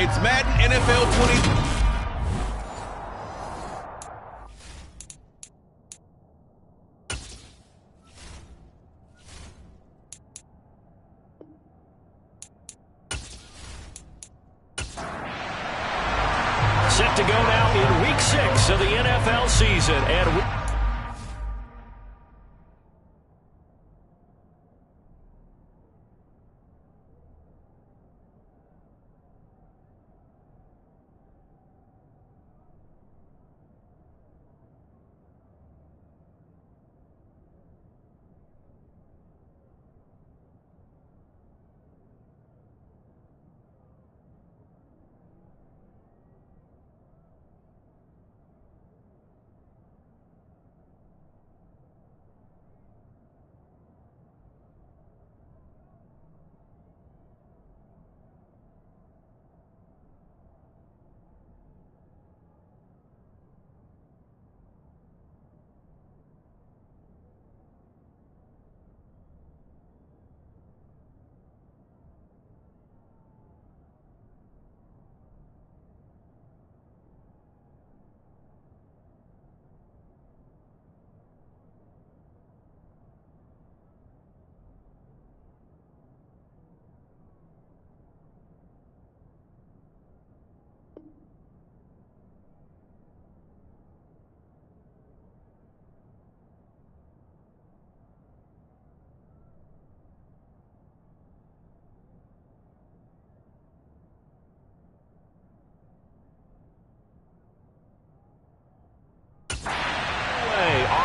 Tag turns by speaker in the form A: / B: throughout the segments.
A: It's Madden NFL 20.
B: Set to go now in Week 6 of the NFL season. And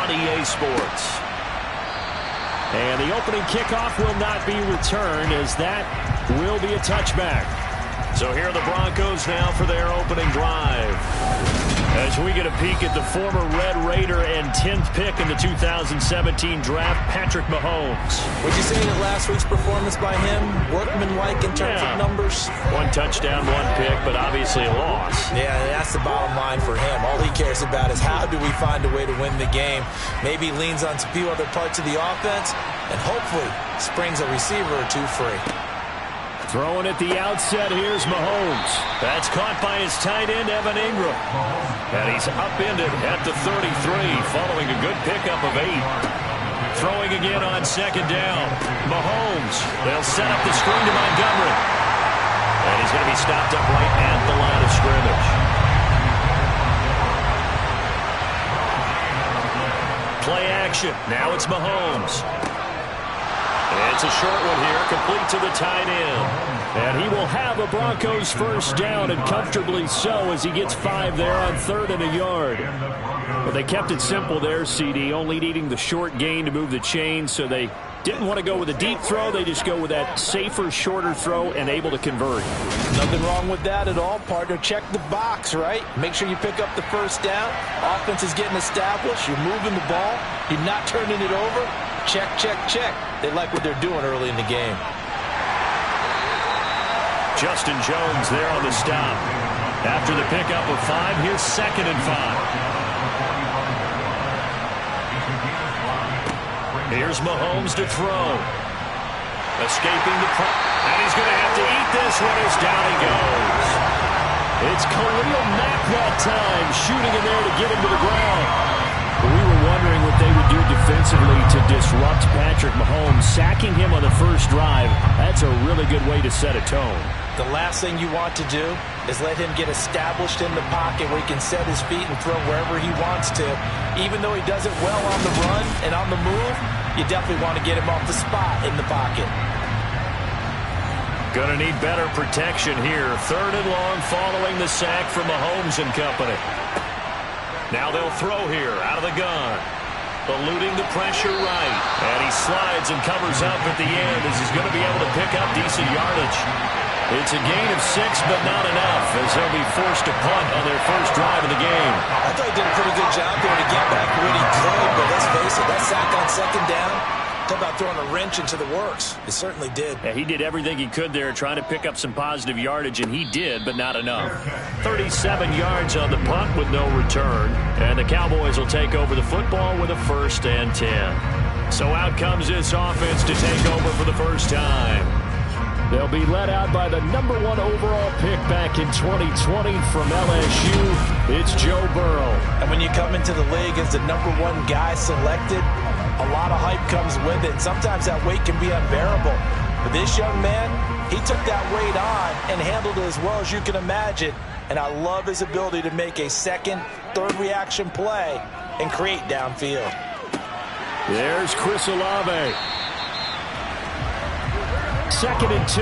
B: on EA Sports. And the opening kickoff will not be returned, as that will be a touchback. So here are the Broncos now for their opening drive. As we get a peek at the former Red Raider and 10th pick in the 2017 draft, Patrick Mahomes.
C: Would you say that last week's performance by him, workmanlike in terms of numbers?
B: One touchdown, one pick, but obviously a loss.
C: Yeah, that's the bottom line for him. All he cares about is how do we find a way to win the game. Maybe leans on a few other parts of the offense, and hopefully springs a receiver or two free.
B: Throwing at the outset, here's Mahomes. That's caught by his tight end, Evan Ingram. And he's upended at the 33, following a good pickup of 8. Throwing again on second down. Mahomes, they'll set up the screen to Montgomery. And he's going to be stopped up right at the line of scrimmage. Play action. Now it's Mahomes. It's a short one here, complete to the tight end. And he will have a Broncos first down, and comfortably so, as he gets 5 there on 3rd and a yard. But they kept it simple there, CD, only needing the short gain to move the chain, so they didn't want to go with a deep throw. They just go with that safer, shorter throw and able to convert.
C: Nothing wrong with that at all, partner. Check the box, right? Make sure you pick up the first down. Offense is getting established. You're moving the ball. You're not turning it over. Check, check, check. They like what they're doing early in the game.
B: Justin Jones there on the stop. After the pickup of 5, here's 2nd and 5. Here's Mahomes to throw. Escaping the and he's going to have to eat this one as down he goes. It's Khalil Mack that time, shooting in there to get him to the ground. We were wondering what they would do defensively to disrupt Patrick Mahomes. Sacking him on the first drive, that's a really good way to set a tone.
C: The last thing you want to do is let him get established in the pocket where he can set his feet and throw wherever he wants to. Even though he does it well on the run and on the move, you definitely want to get him off the spot in the pocket.
B: Gonna need better protection here. 3rd and long following the sack from Mahomes and company. Now they'll throw here out of the gun. Eluding the pressure right. And he slides and covers up at the end as he's going to be able to pick up decent yardage. It's a gain of 6, but not enough, as they'll be forced to punt on their first drive of the game.
C: I thought he did a pretty good job there to get back what he could, but let's face it, that sack on 2nd down, talk about throwing a wrench into the works. It certainly did.
B: Yeah, he did everything he could there trying to pick up some positive yardage, and he did, but not enough. 37 yards on the punt with no return, and the Cowboys will take over the football with a 1st and 10. So out comes this offense to take over for the first time. They'll be led out by the #1 overall pick back in 2020 from LSU. It's Joe Burrow.
C: And when you come into the league as the #1 guy selected, a lot of hype comes with it. Sometimes that weight can be unbearable. But this young man, he took that weight on and handled it as well as you can imagine. And I love his ability to make a second, third reaction play and create downfield.
B: There's Chris Olave. 2nd and 2.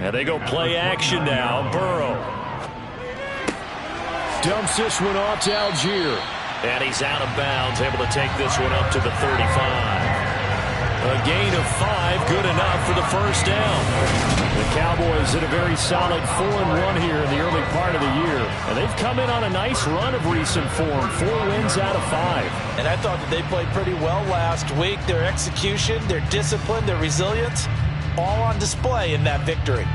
B: And they go play action now. Burrow dumps this one off to Algier. And he's out of bounds, able to take this one up to the 35. A gain of 5, good enough for the first down. The Cowboys hit a very solid 4-1 here in the early part of the year. And they've come in on a nice run of recent form, 4 wins out of 5.
C: And I thought that they played pretty well last week. Their execution, their discipline, their resilience, all on display in that victory.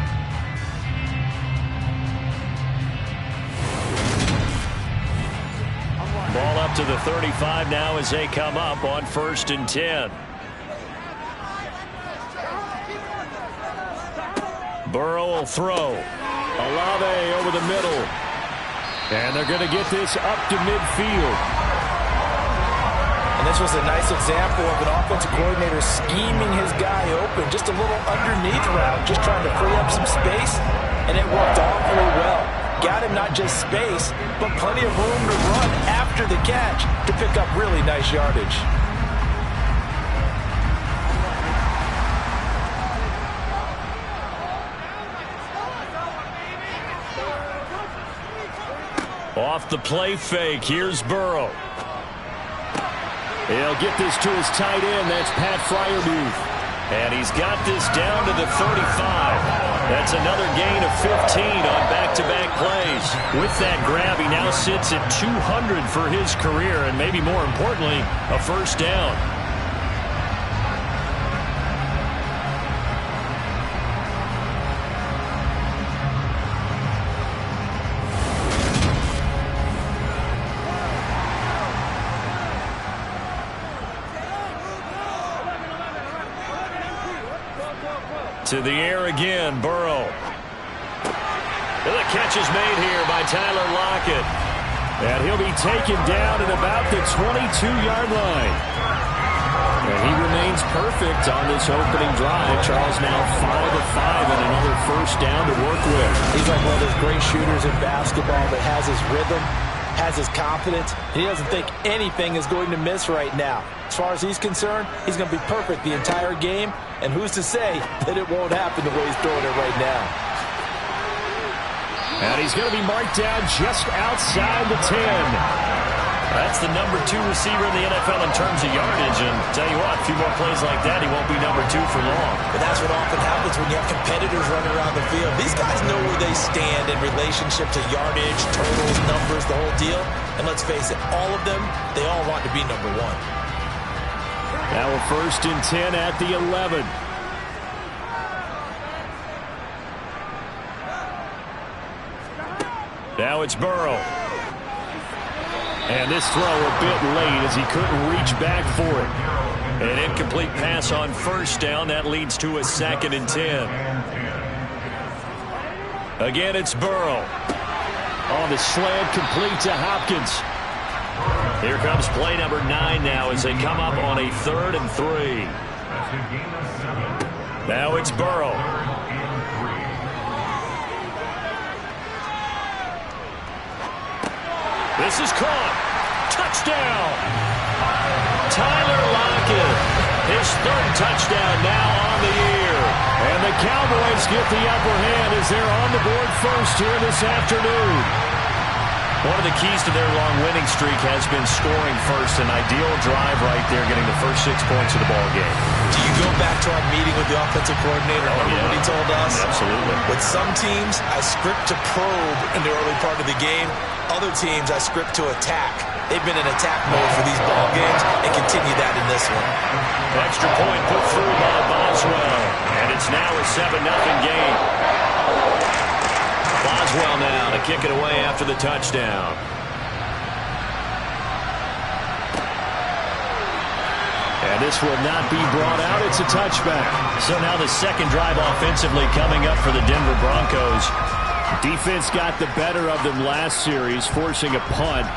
B: Ball up to the 35 now as they come up on 1st and 10. Burrow will throw. Olave over the middle. And they're going to get this up to midfield.
C: And this was a nice example of an offensive coordinator scheming his guy open. Just a little underneath route, just trying to free up some space. And it worked awfully well. Got him not just space, but plenty of room to run after the catch to pick up really nice yardage.
B: Off the play fake, here's Burrow. He'll get this to his tight end, that's Pat Freiermuth. And he's got this down to the 35. That's another gain of 15 on back-to-back plays. With that grab, he now sits at 200 for his career, and maybe more importantly, a first down. To the air again, Burrow. The catch is made here by Tyler Lockett. And he'll be taken down at about the 22-yard line. And he remains perfect on this opening drive. Charles now 5 of 5 and another first down to work with.
C: He's like one of those great shooters in basketball that has his rhythm, has his confidence. He doesn't think anything is going to miss right now. As far as he's concerned, he's going to be perfect the entire game. And who's to say that it won't happen the way he's throwing it right now?
B: And he's going to be marked down just outside the 10. That's the #2 receiver in the NFL in terms of yardage. And tell you what, a few more plays like that, he won't be #2 for long.
C: But that's what often happens when you have competitors running around the field. These guys know where they stand in relationship to yardage, totals, numbers, the whole deal. And let's face it, all of them, they all want to be #1.
B: Now a 1st and 10 at the 11. Now it's Burrow. And this throw a bit late as he couldn't reach back for it. An incomplete pass on first down. That leads to a 2nd and 10. Again, it's Burrow. On the slant, complete to Hopkins. Here comes play number 9 now as they come up on a 3rd and 3. Now it's Burrow. This is caught. Touchdown. Tyler Lockett. His 3rd touchdown now on the year. And the Cowboys get the upper hand as they're on the board first here this afternoon. One of the keys to their long winning streak has been scoring first. An ideal drive right there, getting the first 6 points of the ball game.
C: Do you go back to our meeting with the offensive coordinator? Remember what he told us?
B: Absolutely.
C: With some teams, I script to probe in the early part of the game. Other teams, I script to attack. They've been in attack mode for these ball games and continue that in this one.
B: Extra point put through by Boswell. And it's now a 7-0 game. Boswell now to kick it away after the touchdown. And this will not be brought out. It's a touchback.
D: So now the second drive offensively coming up for the Denver Broncos.
B: Defense got the better of them last series, forcing a punt.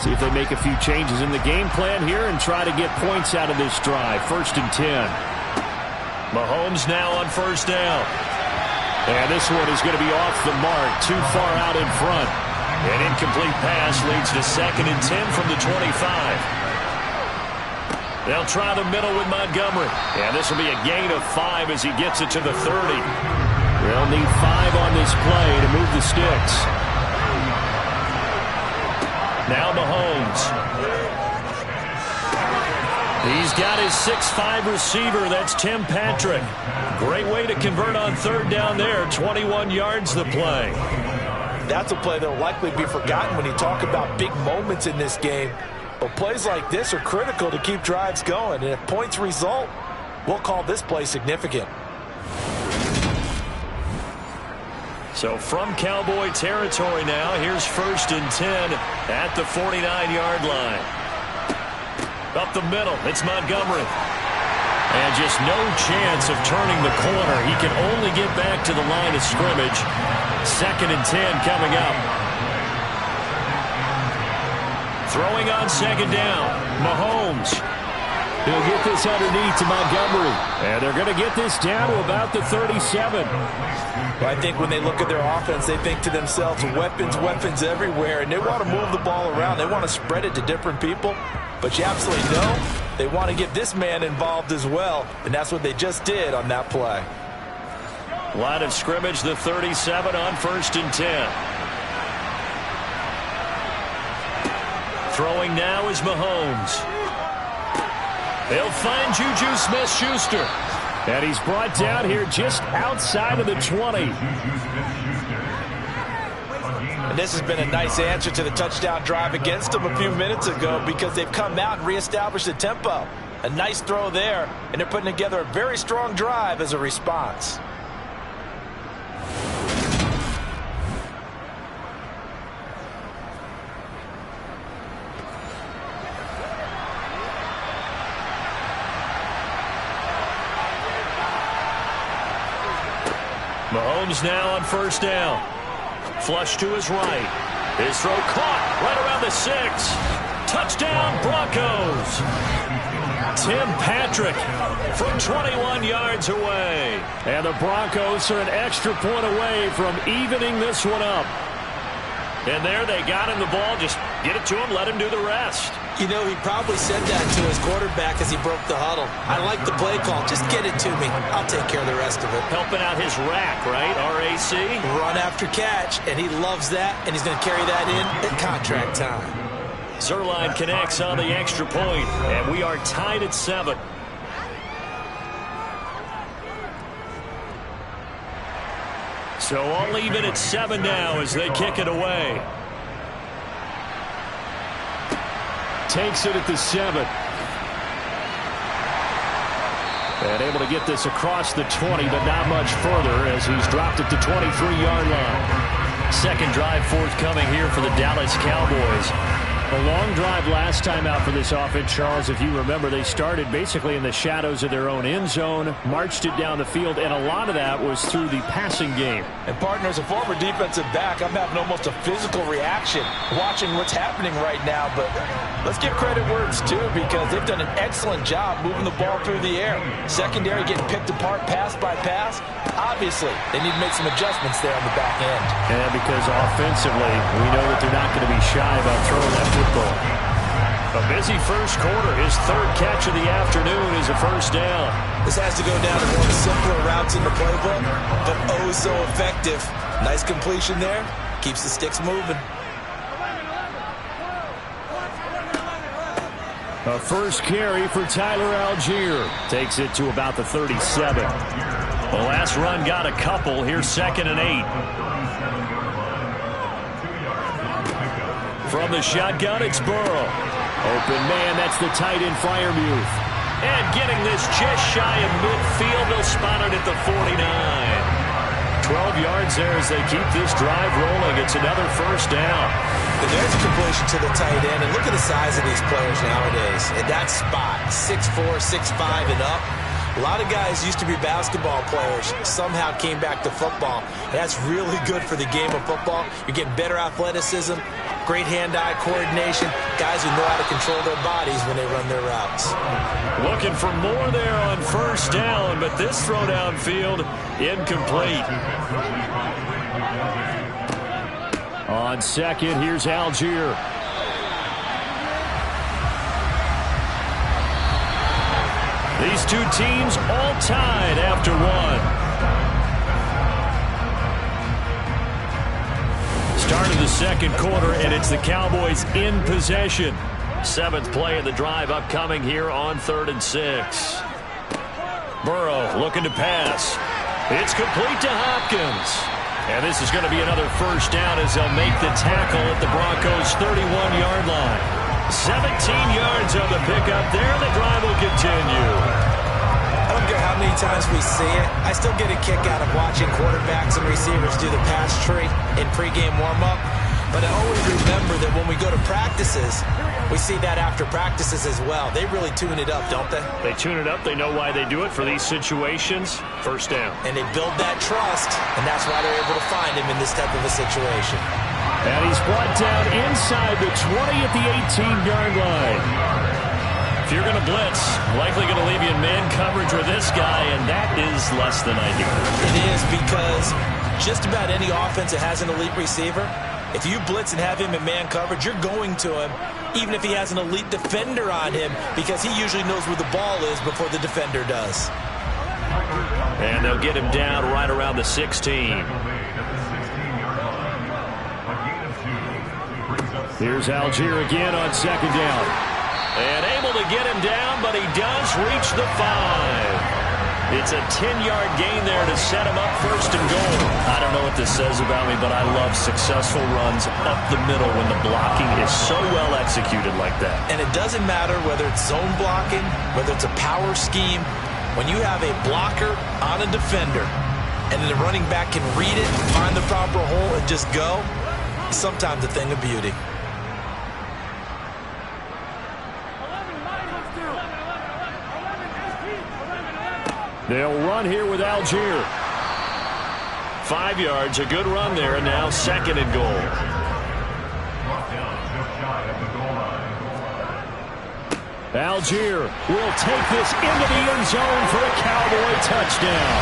B: See if they make a few changes in the game plan here and try to get points out of this drive. 1st and 10.
D: Mahomes now on first down.
B: And this one is going to be off the mark, too far out in front.
D: An incomplete pass leads to 2nd and 10 from the 25. They'll try the middle with Montgomery. And this will be a gain of 5 as he gets it to the 30.
B: They'll need 5 on this play to move the sticks.
D: Now Mahomes. He's got his 6'5 receiver. That's Tim Patrick. Great way to convert on 3rd down there. 21 yards the play.
C: That's a play that will likely be forgotten when you talk about big moments in this game. But plays like this are critical to keep drives going. And if points result, we'll call this play significant.
D: So from Cowboy territory now, here's 1st and 10 at the 49-yard line. Up the middle, it's Montgomery. And just no chance of turning the corner. He can only get back to the line of scrimmage. 2nd and 10 coming up. Throwing on 2nd down, Mahomes.
B: He'll get this underneath to Montgomery. And they're going to get this down to about the 37.
C: Well, I think when they look at their offense, they think to themselves, weapons, weapons everywhere. And they want to move the ball around. They want to spread it to different people. But you absolutely know they want to get this man involved as well. And that's what they just did on that play.
D: Line of scrimmage, the 37 on 1st and 10. Throwing now is Mahomes. They'll find Juju Smith-Schuster.
B: And he's brought down here just outside of the 20.
C: And this has been a nice answer to the touchdown drive against them a few minutes ago because they've come out and reestablished the tempo. A nice throw there, and they're putting together a very strong drive as a response.
D: Mahomes now on 1st down. Flush to his right. His throw caught right around the 6. Touchdown, Broncos. Tim Patrick from 21 yards away.
B: And the Broncos are an extra point away from evening this one up.
D: And there they got him the ball. Just get it to him, let him do the rest.
E: You know, he probably said that to his quarterback as he broke the huddle. I like the play call. Just get it to me. I'll take care of the rest of it.
D: Helping out his rack, right? RAC.
E: Run after catch, and he loves that, and he's going to carry that in at contract time.
D: Zerline connects on the extra point, and we are tied at 7. So all even at 7 now as they kick it away.
B: Takes it at the 7. And able to get this across the 20, but not much further as he's dropped it to 23-yard line.
D: Second drive forthcoming here for the Dallas Cowboys.
B: A long drive last time out for this offense, Charles. If you remember, they started basically in the shadows of their own end zone, marched it down the field, and a lot of that was through the passing game.
C: And partner, as a former defensive back, I'm having almost a physical reaction watching what's happening right now. But let's give credit where it's due because they've done an excellent job moving the ball through the air. Secondary getting picked apart pass by pass. Obviously, they need to make some adjustments there on the back end.
B: And because offensively, we know that they're not going to be shy about throwing that football.
D: A busy first quarter. His 3rd catch of the afternoon is a 1st down.
E: This has to go down to one of the simpler routes in the playbook, but oh so effective. Nice completion there. Keeps the sticks moving.
B: A first carry for Tyler Algier. Takes it to about the 37.
D: The last run got a couple. Here's 2nd and 8. From the shotgun, it's Burrow.
B: Open man, that's the tight end Freiermuth.
D: And getting this just shy of midfield, they'll spot it at the 49.
B: 12 yards there as they keep this drive rolling. It's another first down.
E: And there's a completion to the tight end. And look at the size of these players nowadays. At that spot, 6'4", 6'5", and up. A lot of guys used to be basketball players, somehow came back to football. And that's really good for the game of football. You're getting better athleticism, great hand-eye coordination, guys who know how to control their bodies when they run their routes.
B: Looking for more there on first down, but this throw downfield incomplete. On second, here's Algier. These two teams all tied after one. Start of the second quarter, and it's the Cowboys in possession. 7th play of the drive upcoming here on 3rd and 6. Burrow looking to pass. It's complete to Hopkins. And this is going to be another first down as they'll make the tackle at the Broncos' 31-yard line. 17 yards on the pickup there. The drive will continue.
E: I don't care how many times we see it. I still get a kick out of watching quarterbacks and receivers do the pass tree in pregame warm-up. But I always remember that when we go to practices, we see that after practices as well. They really tune it up, don't they?
B: They tune it up. They know why they do it for these situations. First down.
E: And they build that trust, and that's why they're able to find him in this type of a situation.
B: And he's brought down inside the 20 at the 18-yard line. If you're going to blitz, likely going to leave you in man coverage with this guy, and that is less than ideal.
E: It is, because just about any offense that has an elite receiver, if you blitz and have him in man coverage, you're going to him, even if he has an elite defender on him, because he usually knows where the ball is before the defender does.
B: And they'll get him down right around the 16. Here's Algier again on second down. And able to get him down, but he does reach the 5. It's a 10-yard gain there to set him up first and goal. I don't know what this says about me, but I love successful runs up the middle when the blocking is so well executed like that.
E: And it doesn't matter whether it's zone blocking, whether it's a power scheme. When you have a blocker on a defender and then the running back can read it, find the proper hole, and just go, it's sometimes a thing of beauty.
B: They'll run here with Algier. 5 yards, a good run there, and now second and goal. Algier will take this into the end zone for a Cowboy touchdown.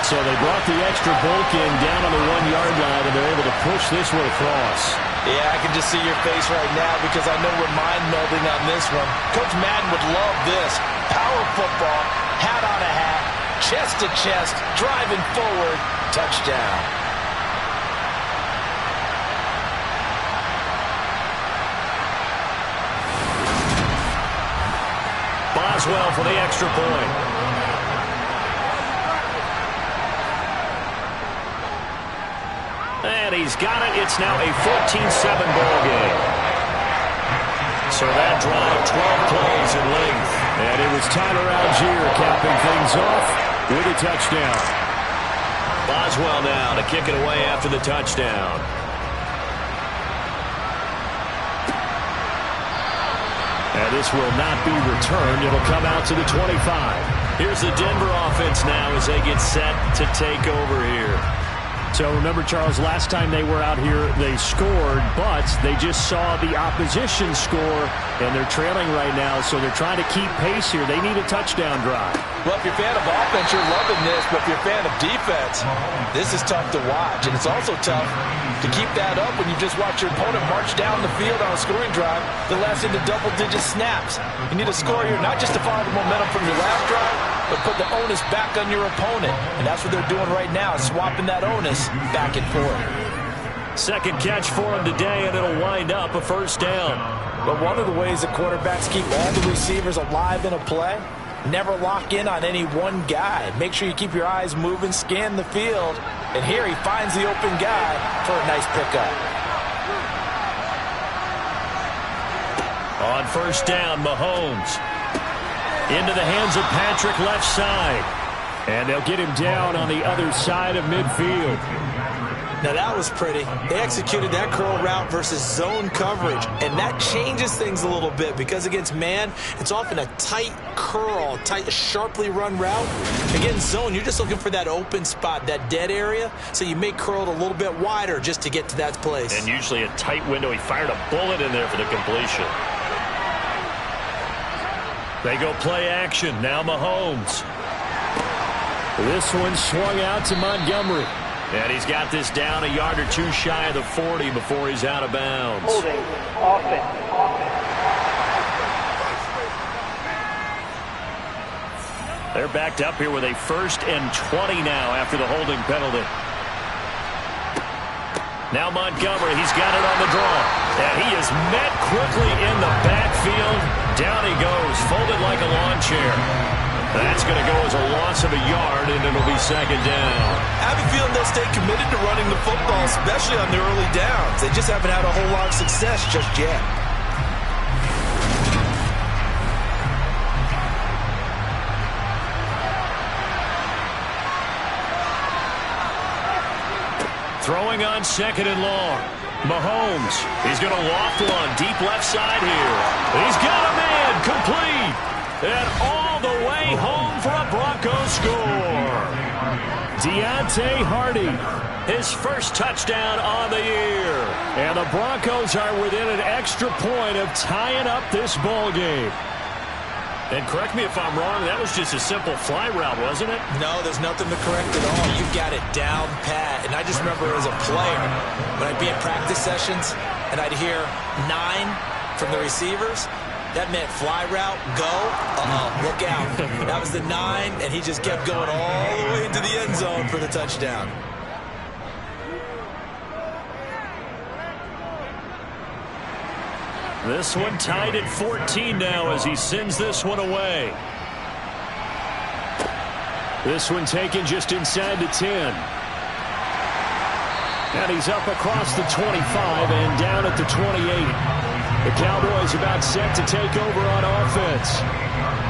B: So they brought the extra bulk in down on the 1-yard line, and they're able to push this one across.
E: Yeah, I can just see your face right now because I know we're mind-melding on this one. Coach Madden would love this. Power football, hat on a hat, chest to chest, driving forward, touchdown.
B: Boswell for the extra point. And he's got it. It's now a 14-7 ball game. So that drive, 12 plays in length. And it was Tyler Algier capping things off with a touchdown. Boswell now to kick it away after the touchdown. And this will not be returned. It'll come out to the 25. Here's the Denver offense now as they get set to take over here. So remember, Charles, last time they were out here, they scored, but they just saw the opposition score, and they're trailing right now, so they're trying to keep pace here. They need a touchdown drive.
E: Well, if you're a fan of offense, you're loving this, but if you're a fan of defense, this is tough to watch, and it's also tough to keep that up when you just watch your opponent march down the field on a scoring drive that lasts into double-digit snaps. You need a score here, not just to follow the momentum from your last drive, but put the onus back on your opponent. And that's what they're doing right now, swapping that onus back and forth.
B: Second catch for him today, and it'll wind up a first down.
E: But one of the ways that quarterbacks keep all the receivers alive in a play, never lock in on any one guy. Make sure you keep your eyes moving, scan the field. And here he finds the open guy for a nice pickup.
B: On first down, Mahomes. Into the hands of Patrick left side. And they'll get him down on the other side of midfield.
C: Now that was pretty. They executed that curl route versus zone coverage, and that changes things a little bit because against man, it's often a tight curl, tight, sharply run route. Against zone, you're just looking for that open spot, that dead area, so you may curl it a little bit wider just to get to that place.
D: And usually a tight window. He fired a bullet in there for the completion. They go play action. Now Mahomes.
B: This one swung out to Montgomery.
D: And he's got this down a yard or two shy of the 40 before he's out of bounds.
F: Holding, offense.
D: They're backed up here with a 1st and 20 now after the holding penalty. Now Montgomery, he's got it on the draw. And he is met quickly in the backfield. Down he goes, folded like a lawn chair. That's going to go as a loss of a yard, and it'll be 2nd down.
E: I have a feeling they'll stay committed to running the football, especially on the early downs. They just haven't had a whole lot of success just yet.
D: Throwing on 2nd and long. Mahomes, he's going to loft one deep left side here. He's got a man complete. And all the way home for a Broncos score.
B: Deontay Hardy.
D: His first touchdown on the year.
B: And the Broncos are within an extra point of tying up this ball game.
D: And correct me if I'm wrong, that was just a simple fly route, wasn't it?
C: No, there's nothing to correct at all. You've got it down pat. And I just remember as a player, when I'd be at practice sessions and I'd hear 9 from the receivers, that meant fly route, go, look out. That was the 9, and he just kept going all the way into the end zone for the touchdown.
D: This one tied at 14 now as he sends this one away.
B: This one taken just inside the 10. And he's up across the 25 and down at the 28. The Cowboys about set to take over on offense.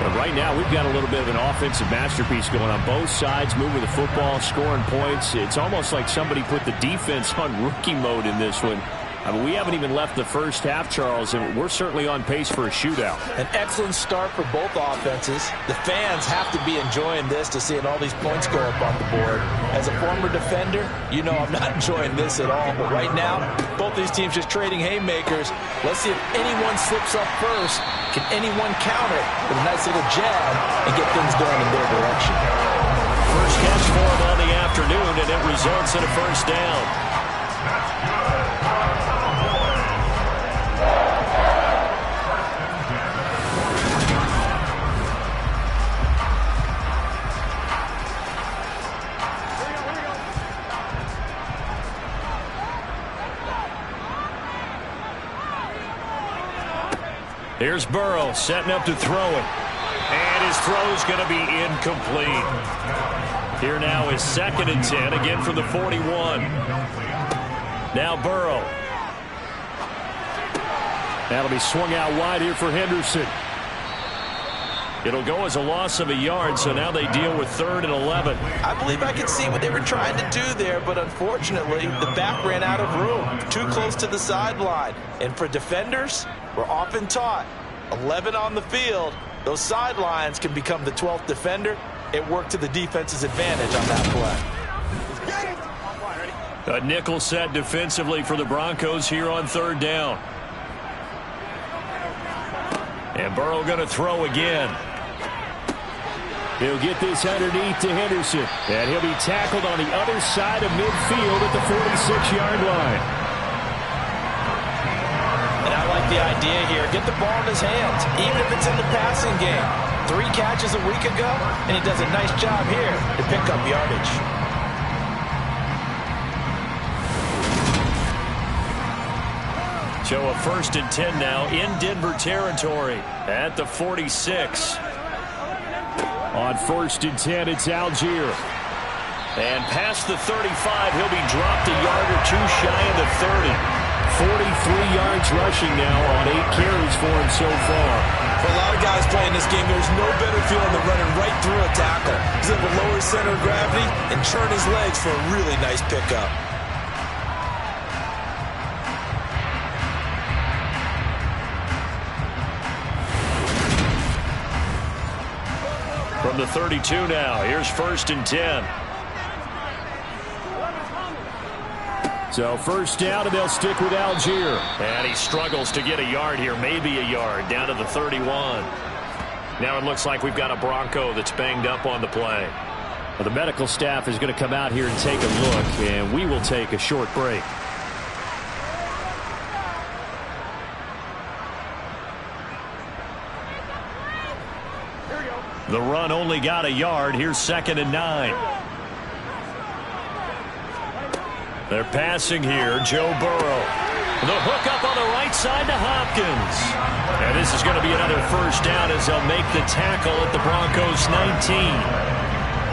B: But right now, we've got a little bit of an offensive masterpiece going on both sides, moving the football, scoring points. It's almost like somebody put the defense on rookie mode in this one. I mean, we haven't even left the first half, Charles, and we're certainly on pace for a shootout.
C: An excellent start for both offenses. The fans have to be enjoying this to seeing all these points go up on the board. As a former defender, you know I'm not enjoying this at all. But right now, both these teams just trading haymakers. Let's see if anyone slips up first. Can anyone counter with a nice little jab and get things going in their direction?
D: First catch for him on the afternoon, and it results in a 1st down. Here's Burrow setting up to throw it. And his throw's going to be incomplete. Here now is 2nd and 10, again from the 41. Now Burrow.
B: That'll be swung out wide here for Henderson.
D: It'll go as a loss of a yard, so now they deal with 3rd and 11.
C: I believe I could see what they were trying to do there, but unfortunately, the back ran out of room, too close to the sideline. And for defenders, we're often taught, 11 on the field, those sidelines can become the 12th defender. It worked to the defense's advantage on that
D: play. A nickel set defensively for the Broncos here on 3rd down. And Burrow going to throw again.
B: He'll get this underneath to Henderson. And he'll be tackled on the other side of midfield at the 46-yard line.
C: And I like the idea here. Get the ball in his hands, even if it's in the passing game. 3 catches a week ago, and he does a nice job here to pick up yardage.
D: So a 1st and 10 now in Denver territory at the 46.
B: On 1st and 10, it's Algier.
D: And past the 35, he'll be dropped a yard or 2 shy of the 30.
B: 43 yards rushing now on 8 carries for him so far.
C: For a lot of guys playing this game, there's no better feeling than running right through a tackle. He's able to lower his center of gravity and turn his legs for a really nice pickup.
B: From the 32 now, here's 1st and 10. So 1st down, and they'll stick with Algier. And he struggles to get a yard here, maybe a yard, down to the 31. Now it looks like we've got a Bronco that's banged up on the play. Well, the medical staff is going to come out here and take a look, and we will take a short break. The run only got a yard. Here's 2nd and 9. They're passing here. Joe Burrow. The hook up on the right side to Hopkins. And this is going to be another 1st down as they'll make the tackle at the Broncos 19.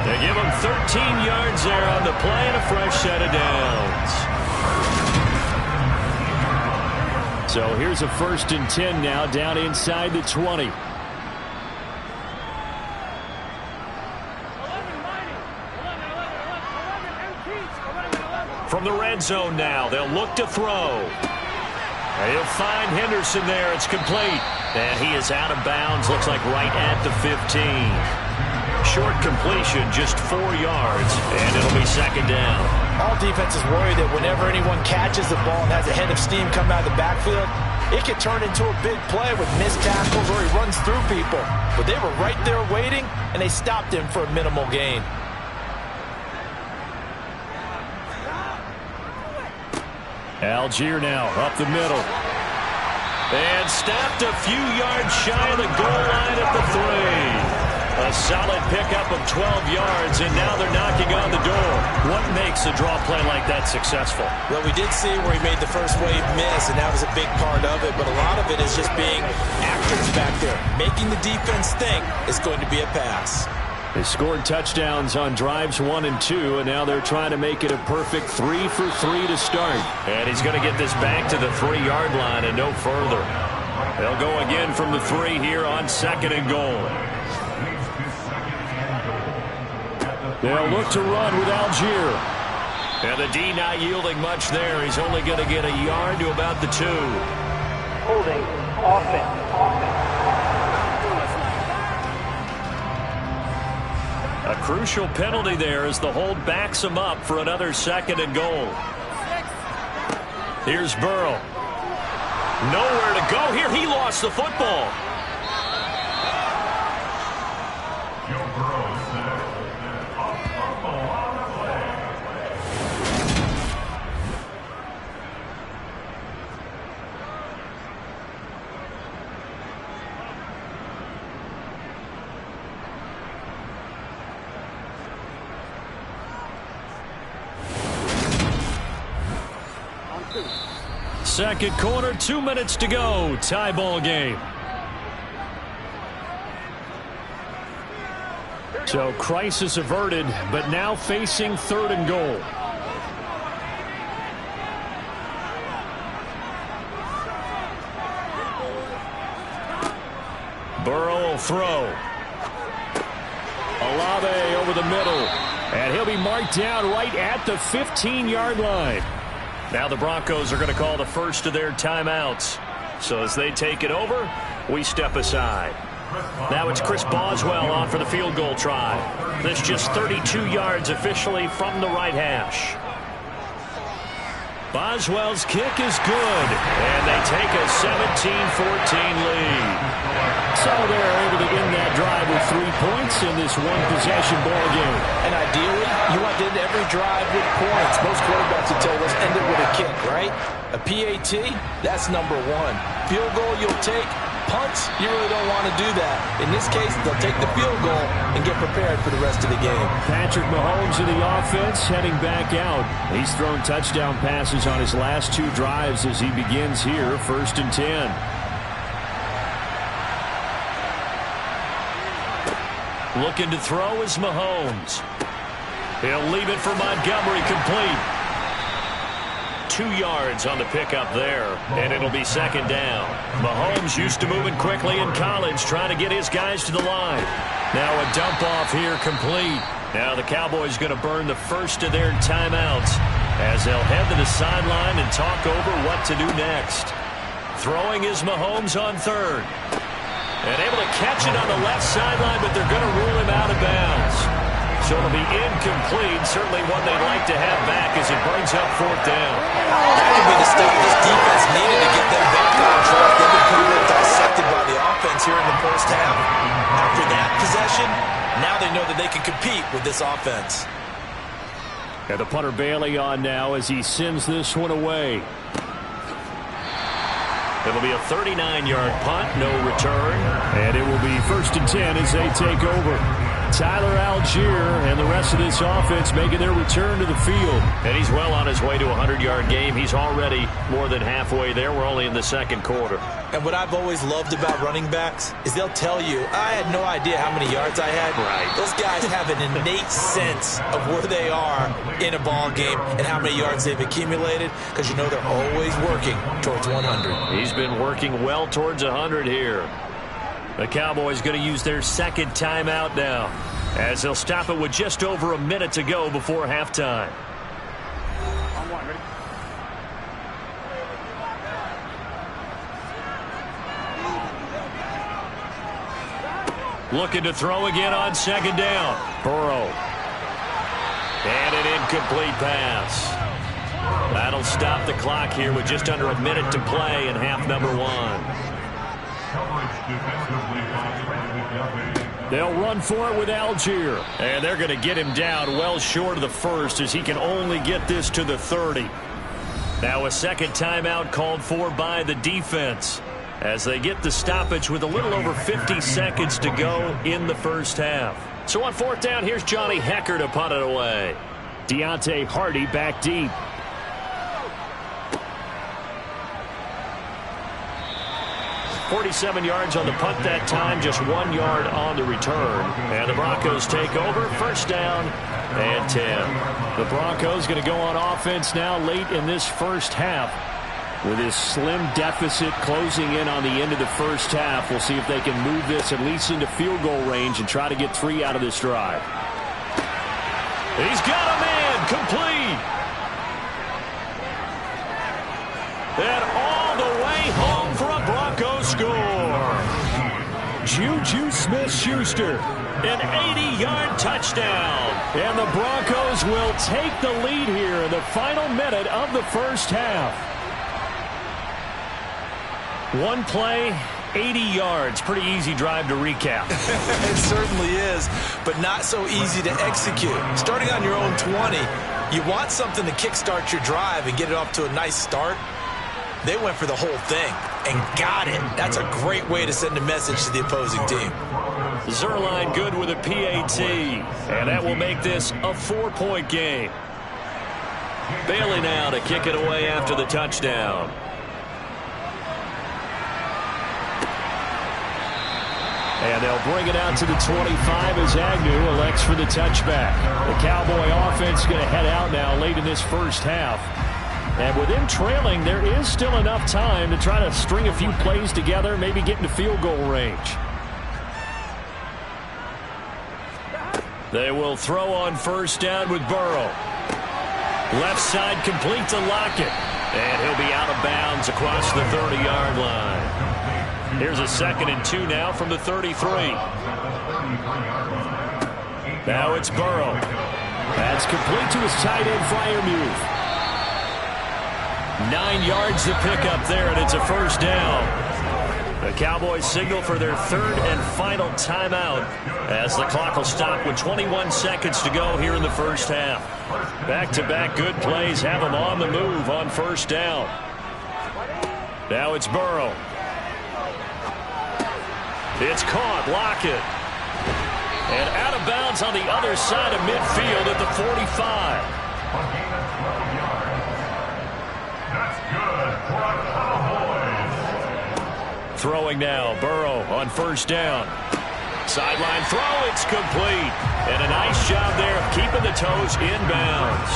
B: They give them 13 yards there on the play and a fresh set of downs. So here's a 1st and 10 now down inside the 20. From the red zone now, they'll look to throw. He'll find Henderson there. It's complete. And he is out of bounds. Looks like right at the 15. Short completion, just 4 yards, and it'll be 2nd down.
C: All defenses worry that whenever anyone catches the ball and has a head of steam come out of the backfield, it can turn into a big play with missed tackles or he runs through people. But they were right there waiting, and they stopped him for a minimal gain.
B: Algier now up the middle. And stopped a few yards shy of the goal line at the 3. A solid pickup of 12 yards, and now they're knocking on the door. What makes a draw play like that successful?
C: Well, we did see where he made the first wave miss, and that was a big part of it. But a lot of it is just being actors back there. Making the defense think it's going to be a pass.
B: They scored touchdowns on drives 1 and 2, and now they're trying to make it a perfect 3 for 3 to start. And he's going to get this back to the 3-yard line and no further. They'll go again from the 3 here on 2nd and goal. They'll look to run with Algier. And the D not yielding much there. He's only going to get a yard to about the 2.
F: Holding offense.
B: A crucial penalty there as the hold backs him up for another 2nd and goal. Here's Burrow. Nowhere to go here. He lost the football. Second quarter, 2 minutes to go. Tie ball game. So crisis averted, but now facing 3rd and goal. Burrow will throw. Olave over the middle. And he'll be marked down right at the 15-yard line. Now the Broncos are going to call the first of their timeouts. So as they take it over, we step aside. Now it's Chris Boswell on for the field goal try. That's just 32 yards officially from the right hash. Boswell's kick is good, and they take a 17-14 lead. So they're able to end that drive with 3 points in this one-possession ball game.
C: And ideally, you want to end every drive with points. Most quarterbacks have told us end it with a kick, right? A PAT, that's number 1. Field goal you'll take. Punts, you really don't want to do that. In this case, they'll take the field goal and get prepared for the rest of the game.
B: Patrick Mahomes in the offense heading back out. He's thrown touchdown passes on his last 2 drives as he begins here, 1st and 10. Looking to throw is Mahomes. He'll leave it for Montgomery, complete. 2 yards on the pickup there, and it'll be second down. Mahomes used to moving quickly in college, trying to get his guys to the line. Now a dump off here complete. Now the Cowboys going to burn the first of their timeouts as they'll head to the sideline and talk over what to do next. Throwing is Mahomes on third. And able to catch it on the left sideline, but they're going to rule him out of bounds. So it'll be incomplete. Certainly one they'd like to have back as it brings up fourth down.
C: That could be the stuff this defense needed to get them back on track. They've been pretty well dissected by the offense here in the first half. After that possession, now they know that they can compete with this offense.
B: And the punter Bailey on now as he sends this one away. It'll be a 39-yard punt, no return. And it will be 1st and 10 as they take over. Tyler Algier and the rest of this offense making their return to the field. And he's well on his way to a 100-yard game. He's already more than halfway there. We're only in the second quarter.
C: And what I've always loved about running backs is they'll tell you, I had no idea how many yards I had.
B: Right.
C: Those guys have an innate sense of where they are in a ball game and how many yards they've accumulated because you know they're always working towards 100.
B: He's been working well towards 100 here. The Cowboys going to use their second timeout now as they'll stop it with just over a minute to go before halftime. Looking to throw again on second down. Burrow. And an incomplete pass. That'll stop the clock here with just under a minute to play in half number 1. They'll run for it with Algier. And they're going to get him down well short of the first as he can only get this to the 30. Now a second timeout called for by the defense as they get the stoppage with a little over 50 seconds to go in the first half. So on fourth down, here's Johnny Hecker to punt it away. Deontay Hardy back deep. .47 yards on the punt that time, just 1 yard on the return. And the Broncos take over, first down and 10. The Broncos going to go on offense now late in this first half. With this slim deficit closing in on the end of the first half, we'll see if they can move this at least into field goal range and try to get 3 out of this drive. He's got a man, complete. And all the way home for a Broncos score. Juju Smith-Schuster, an 80-yard touchdown. And the Broncos will take the lead here in the final minute of the first half. One play, 80 yards. Pretty easy drive to recap.
C: It certainly is, but not so easy to execute. Starting on your own 20, you want something to kickstart your drive and get it off to a nice start. They went for the whole thing and got it. That's a great way to send a message to the opposing team.
B: Zerline good with a PAT, and that will make this a 4-point game. Bailey now to kick it away after the touchdown. And they'll bring it out to the 25 as Agnew elects for the touchback. The Cowboy offense going to head out now late in this first half. And with them trailing, there is still enough time to try to string a few plays together, maybe get into field goal range. They will throw on first down with Burrow. Left side complete to Lockett. And he'll be out of bounds across the 30-yard line. Here's a 2nd and 2 now from the 33. Now it's Burrow. That's complete to his tight end Freiermuth. 9 yards to pick up there, and it's a first down. The Cowboys signal for their 3rd and final timeout as the clock will stop with 21 seconds to go here in the first half. Back-to-back good plays have them on the move on first down. Now it's Burrow. It's caught, Lockett. And out of bounds on the other side of midfield at the 45. Throwing now, Burrow on first down. Sideline throw, it's complete. And a nice job there of keeping the toes inbounds.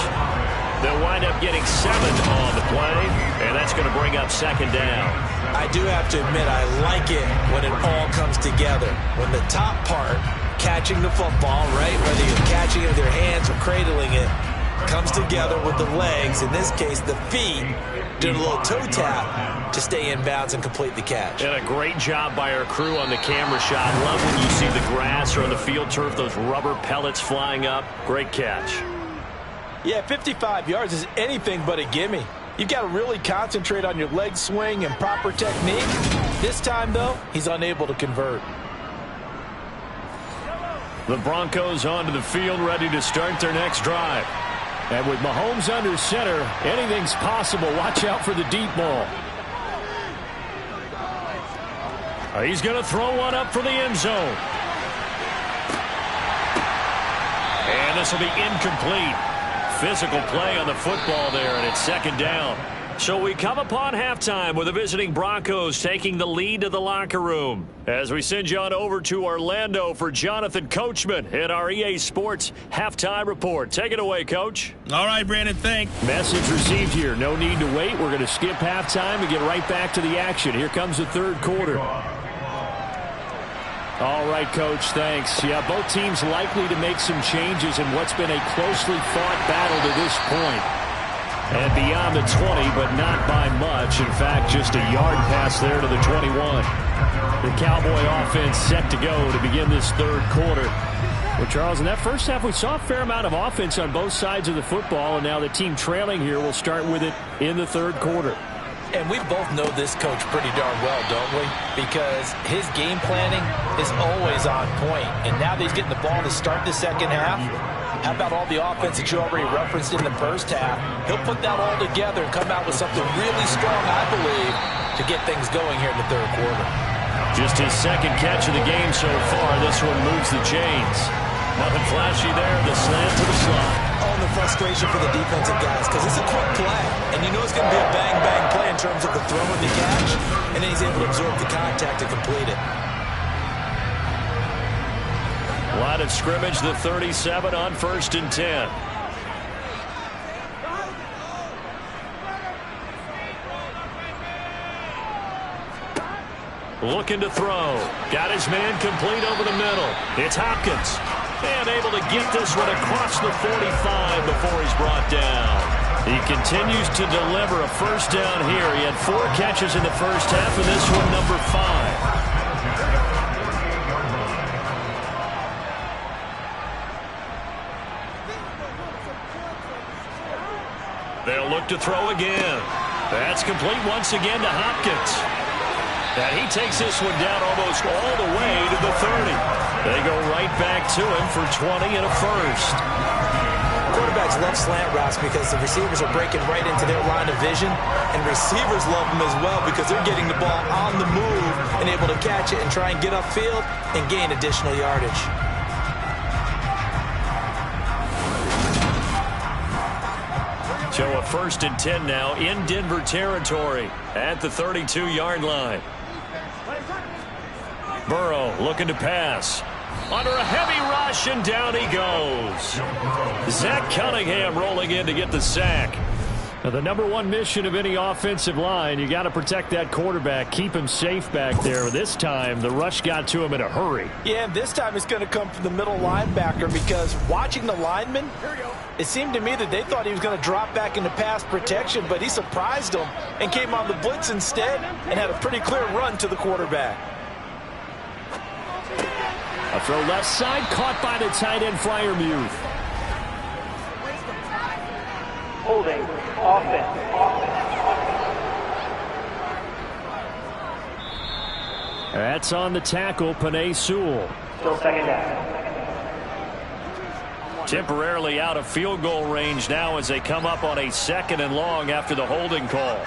B: They'll wind up getting 7 on the play, and that's going to bring up second down.
C: I do have to admit, I like it when it all comes together. When the top part, catching the football, right, whether you're catching it with your hands or cradling it, comes together with the legs, in this case the feet, doing a little toe tap to stay in bounds and complete the catch.
B: And a great job by our crew on the camera shot. Love when you see the grass or on the field turf, those rubber pellets flying up. Great catch.
C: Yeah, 55 yards is anything but a gimme. You've got to really concentrate on your leg swing and proper technique. This time, though, he's unable to convert.
B: The Broncos onto the field, ready to start their next drive. And with Mahomes under center, anything's possible. Watch out for the deep ball. He's going to throw one up for the end zone. And this will be incomplete. Physical play on the football there, and it's second down. So we come upon halftime with the visiting Broncos taking the lead to the locker room. As we send you on over to Orlando for Jonathan Coachman at our EA Sports Halftime Report. Take it away, Coach.
A: All right, Brandon, thanks.
B: Message received here. No need to wait. We're going to skip halftime and get right back to the action. Here comes the third quarter. All right, Coach, thanks. Yeah, both teams likely to make some changes in what's been a closely fought battle to this point. And beyond the 20, but not by much. In fact, just a yard pass there to the 21. The Cowboy offense set to go to begin this third quarter. Well, Charles, in that first half, we saw a fair amount of offense on both sides of the football, and now the team trailing here will start with it in the third quarter.
C: And we both know this coach pretty darn well, don't we? Because his game planning is always on point. And now that he's getting the ball to start the second half, how about all the offense that you already referenced in the first half? He'll put that all together and come out with something really strong, I believe, to get things going here in the third quarter.
B: Just his second catch of the game so far. This one moves the chains. Nothing flashy there. The slant to the slot.
C: Oh, and the frustration for the defensive guys, because it's a quick play. And you know it's going to be a bang-bang play in terms of the throw and the catch. And then he's able to absorb the contact to complete it.
B: Line of scrimmage, the 37 on 1st and 10. Looking to throw. Got his man complete over the middle. It's Hopkins. And able to get this one across the 45 before he's brought down. He continues to deliver a first down here. He had 4 catches in the first half, and this one number 5. They'll look to throw again. That's complete once again to Hopkins. And he takes this one down almost all the way to the 30. They go right back to him for 20 and a first.
C: Quarterbacks love slant routes because the receivers are breaking right into their line of vision. And receivers love them as well because they're getting the ball on the move and able to catch it and try and get upfield and gain additional yardage.
B: So a 1st and 10 now in Denver territory at the 32-yard line. Burrow looking to pass. Under a heavy rush, and down he goes. Zach Cunningham rolling in to get the sack. Now, the number one mission of any offensive line, you got to protect that quarterback, keep him safe back there. This time, the rush got to him in a hurry.
C: Yeah, and this time it's going to come from the middle linebacker because watching the lineman, it seemed to me that they thought he was going to drop back into pass protection, but he surprised them and came on the blitz instead and had a pretty clear run to the quarterback.
B: A throw left side, caught by the tight end Freiermuth.
F: Holding, offense.
B: That's on the tackle, Penei Sewell.
F: Still second down.
B: Temporarily out of field goal range now as they come up on a 2nd and long after the holding call.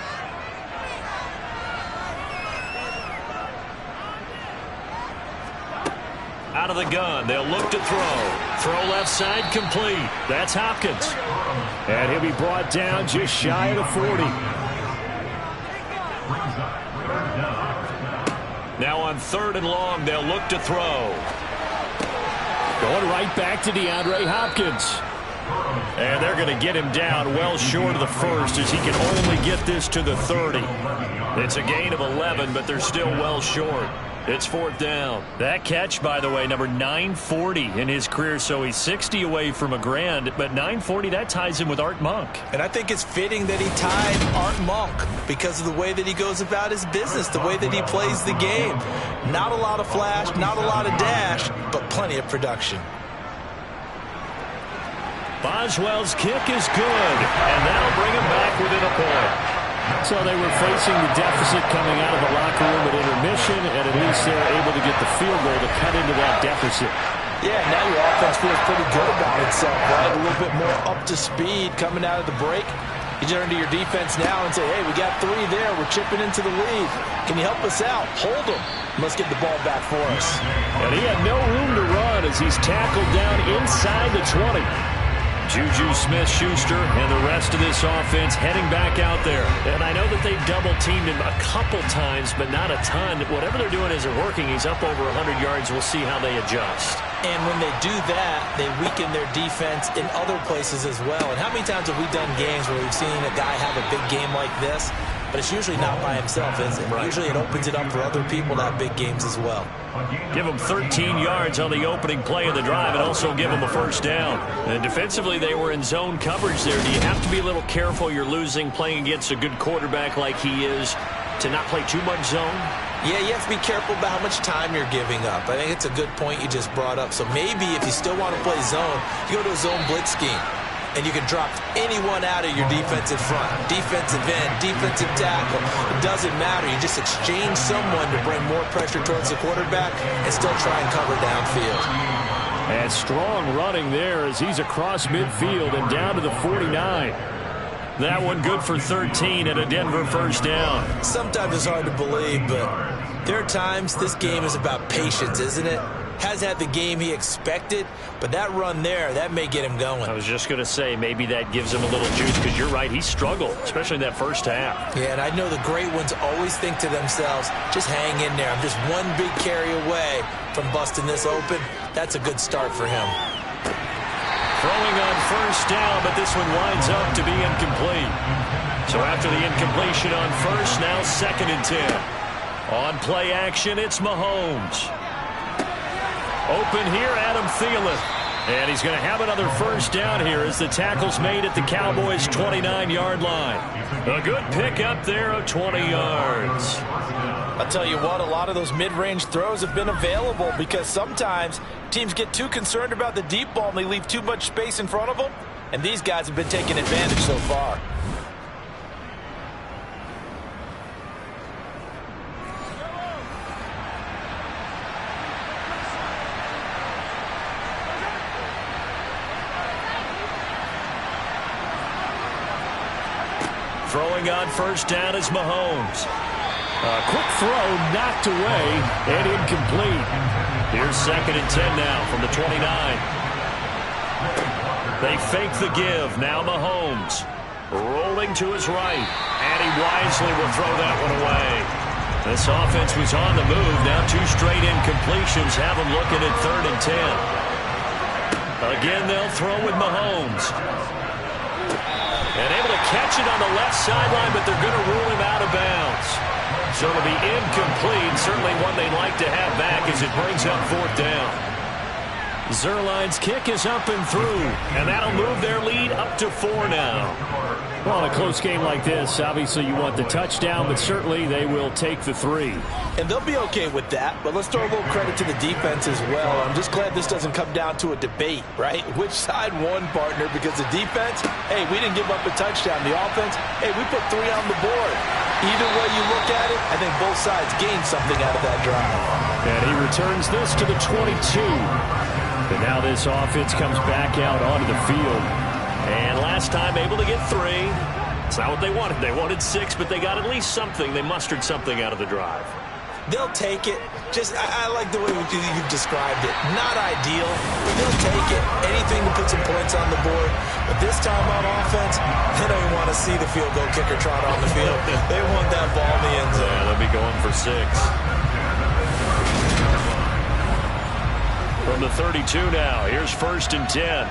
B: Out of the gun, they'll look to throw. Throw left side, complete. That's Hopkins. And he'll be brought down just shy of the 40. Now on 3rd and long, they'll look to throw. Going right back to DeAndre Hopkins. And they're going to get him down well short of the first as he can only get this to the 30. It's a gain of 11, but they're still well short. It's fourth down. That catch, by the way, number 940 in his career, so he's 60 away from a grand, but 940, that ties him with Art Monk.
C: And I think it's fitting that he tied Art Monk because of the way that he goes about his business, the way that he plays the game. Not a lot of flash, not a lot of dash, but plenty of production.
B: Boswell's kick is good, and that'll bring him back within a point. So they were facing the deficit coming out of the locker room at intermission, and at least they're able to get the field goal to cut into that deficit.
C: Yeah, now your offense feels pretty good about itself, right? A little bit more up to speed coming out of the break. You turn to your defense now and say, hey, we got 3 there. We're chipping into the lead. Can you help us out? Hold them. Let's get the ball back for us.
B: And he had no room to run as he's tackled down inside the 20. Juju Smith-Schuster and the rest of this offense heading back out there. And I know that they've double-teamed him a couple times, but not a ton. Whatever they're doing isn't working. He's up over 100 yards. We'll see how they adjust.
C: And when they do that, they weaken their defense in other places as well. And how many times have we done games where we've seen a guy have a big game like this, but it's usually not by himself, is it? Right. Usually it opens it up for other people to have big games as well.
B: Give them 13 yards on the opening play of the drive and also give them a first down. And defensively, they were in zone coverage there. Do you have to be a little careful? You're losing playing against a good quarterback like he is to not play too much zone?
C: Yeah, you have to be careful about how much time you're giving up. I think it's a good point you just brought up. So maybe if you still want to play zone, you go to a zone blitz scheme. And you can drop anyone out of your defensive front. Defensive end, defensive tackle. It doesn't matter. You just exchange someone to bring more pressure towards the quarterback and still try and cover downfield.
B: And strong running there as he's across midfield and down to the 49. That one good for 13 and a Denver first down.
C: Sometimes it's hard to believe, but there are times this game is about patience, isn't it? Has had the game he expected, but that run there, that may get him going.
B: I was just going to say, maybe that gives him a little juice, because you're right, he struggled, especially in that first half.
C: Yeah, and I know the great ones always think to themselves, just hang in there. I'm just one big carry away from busting this open. That's a good start for him.
B: Throwing on first down, but this one winds up to be incomplete. So after the incompletion on first, now 2nd and 10. On play action, it's Mahomes. Open here, Adam Thielen. And he's going to have another first down here as the tackle's made at the Cowboys' 29-yard line. A good pickup there of 20 yards.
C: I'll tell you what, a lot of those mid-range throws have been available because sometimes teams get too concerned about the deep ball and they leave too much space in front of them. And these guys have been taking advantage so far.
B: Throwing on first down is Mahomes. A quick throw knocked away and incomplete. Here's 2nd and 10 now from the 29. They fake the give. Now Mahomes rolling to his right. And he wisely will throw that one away. This offense was on the move. Now 2 straight incompletions have them looking at 3rd and 10. Again, they'll throw with Mahomes. And able to catch it on the left sideline, but they're going to rule him out of bounds. So it'll be incomplete. Certainly one they'd like to have back as it brings up 4th down. Zerline's kick is up and through, and that'll move their lead up to 4 now. Well, in a close game like this, obviously you want the touchdown, but certainly they will take the 3.
C: And they'll be okay with that, but let's throw a little credit to the defense as well. I'm just glad this doesn't come down to a debate, right? Which side won, partner? Because the defense, hey, we didn't give up a touchdown. The offense, hey, we put 3 on the board. Either way you look at it, I think both sides gained something out of that drive.
B: And he returns this to the 22. And now this offense comes back out onto the field. And last time able to get 3. It's not what they wanted. They wanted 6, but they got at least something. They mustered something out of the drive.
C: They'll take it. I like the way you've described it. Not ideal, but they'll take it. Anything to put some points on the board. But this time on offense, they don't even want to see the field goal kicker trot on the field. They want that ball in the end zone.
B: Yeah, they'll be going for 6. From the 32 now, here's 1st and 10.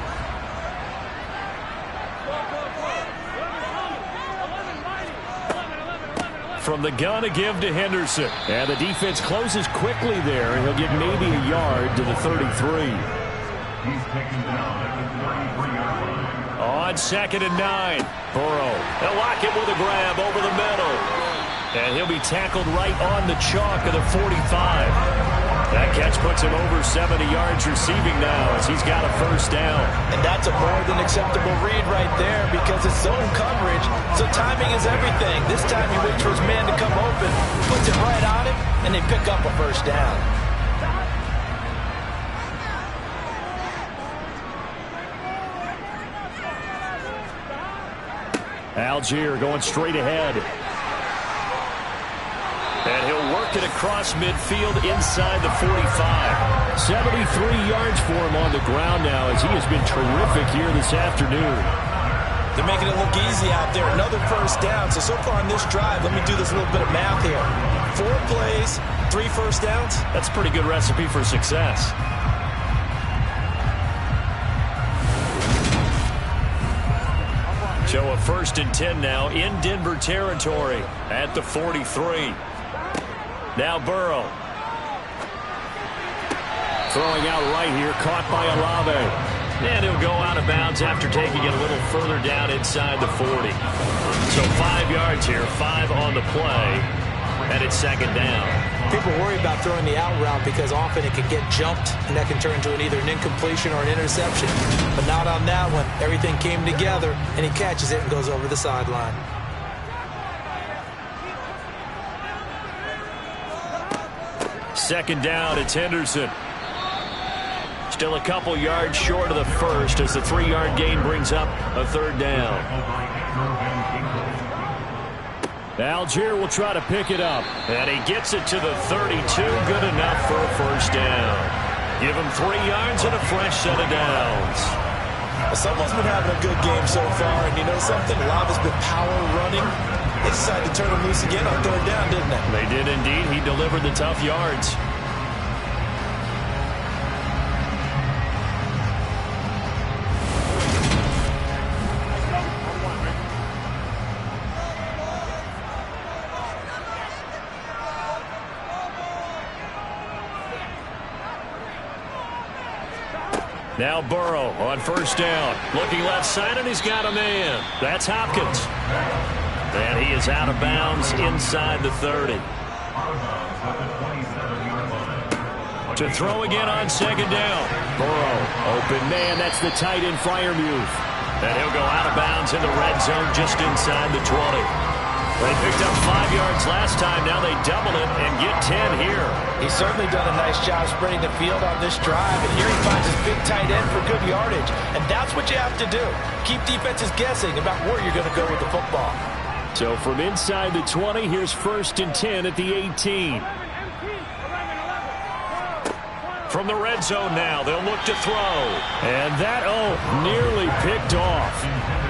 B: from the gun to give to Henderson. And the defense closes quickly there. He'll get maybe a yard to the 33.
G: He's taken down at the 33-yard line.
B: On 2nd and 9. Burrow. They'll lock it with a grab over the middle. And he'll be tackled right on the chalk of the 45. That catch puts him over 70 yards receiving now as he's got a first down.
C: And that's a more than acceptable read right there because it's zone coverage, so timing is everything. This time he waits for his man to come open, puts it right on him, and they pick up a first down.
B: Algier going straight ahead. And he'll work it across midfield inside the 45. 73 yards for him on the ground now as he has been terrific here this afternoon.
C: They're making it look easy out there. Another first down. So far on this drive, let me do this little bit of math here. 4 plays, 3 first downs.
B: That's a pretty good recipe for success. So a 1st and 10 now in Denver territory at the 43. Now Burrow. Throwing out right here, caught by Olave. And he'll go out of bounds after taking it a little further down inside the 40. So 5 yards here, 5 on the play, and it's 2nd down.
C: People worry about throwing the out route because often it can get jumped, and that can turn into either an incompletion or an interception. But not on that one. Everything came together, and he catches it and goes over the sideline.
B: Second down, it's Henderson. Still a couple yards short of the first as the 3-yard gain brings up a 3rd down. Algier will try to pick it up. And he gets it to the 32. Good enough for a first down. Give him 3 yards and a fresh set of downs.
C: Well, someone's been having a good game so far, and you know something? Lava's been power running. They decided to turn him loose again on 3rd down, didn't they?
B: They did indeed. He delivered the tough yards. Now Burrow on 1st down. Looking left side, and he's got a man. That's Hopkins. And he is out of bounds inside the 30. To throw again on 2nd down. Burrow, open man. That's the tight end Freiermuth. And he'll go out of bounds in the red zone just inside the 20. They picked up 5 yards last time. Now they double it and get 10 here.
C: He's certainly done a nice job spreading the field on this drive. And here he finds his big tight end for good yardage. And that's what you have to do. Keep defenses guessing about where you're going to go with the football.
B: So from inside the 20, here's 1st and 10 at the 18. From the red zone now, they'll look to throw. And that, nearly picked off.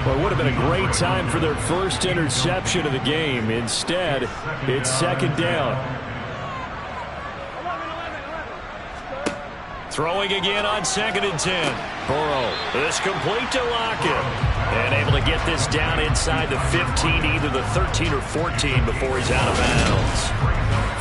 B: Well, it would have been a great time for their first interception of the game. Instead, it's 2nd down. Throwing again on 2nd and 10. Burrow, this complete to Lockett. And able to get this down inside the 15, either the 13 or 14 before he's out of bounds.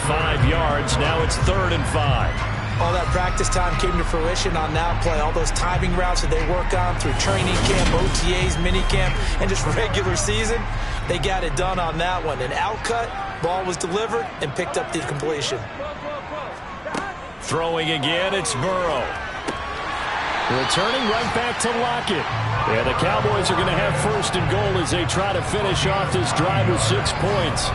B: 5 yards, now it's 3rd and 5.
C: All that practice time came to fruition on that play. All those timing routes that they work on through training camp, OTAs, minicamp, and just regular season, they got it done on that one. An outcut, ball was delivered, and picked up the completion.
B: Throwing again, it's Burrow. Returning right back to Lockett. And the Cowboys are going to have 1st and goal as they try to finish off this drive with 6 points.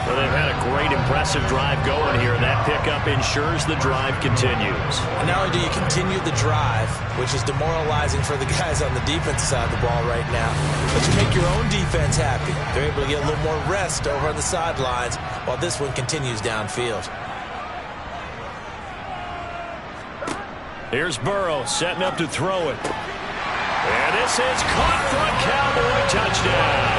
B: Well, they've had a great, impressive drive going here. That pickup ensures the drive continues.
C: And not only do you continue the drive, which is demoralizing for the guys on the defensive side of the ball right now, but you make your own defense happy. They're able to get a little more rest over on the sidelines while this one continues downfield.
B: Here's Burrow setting up to throw it. And this is caught for a Cowboy touchdown.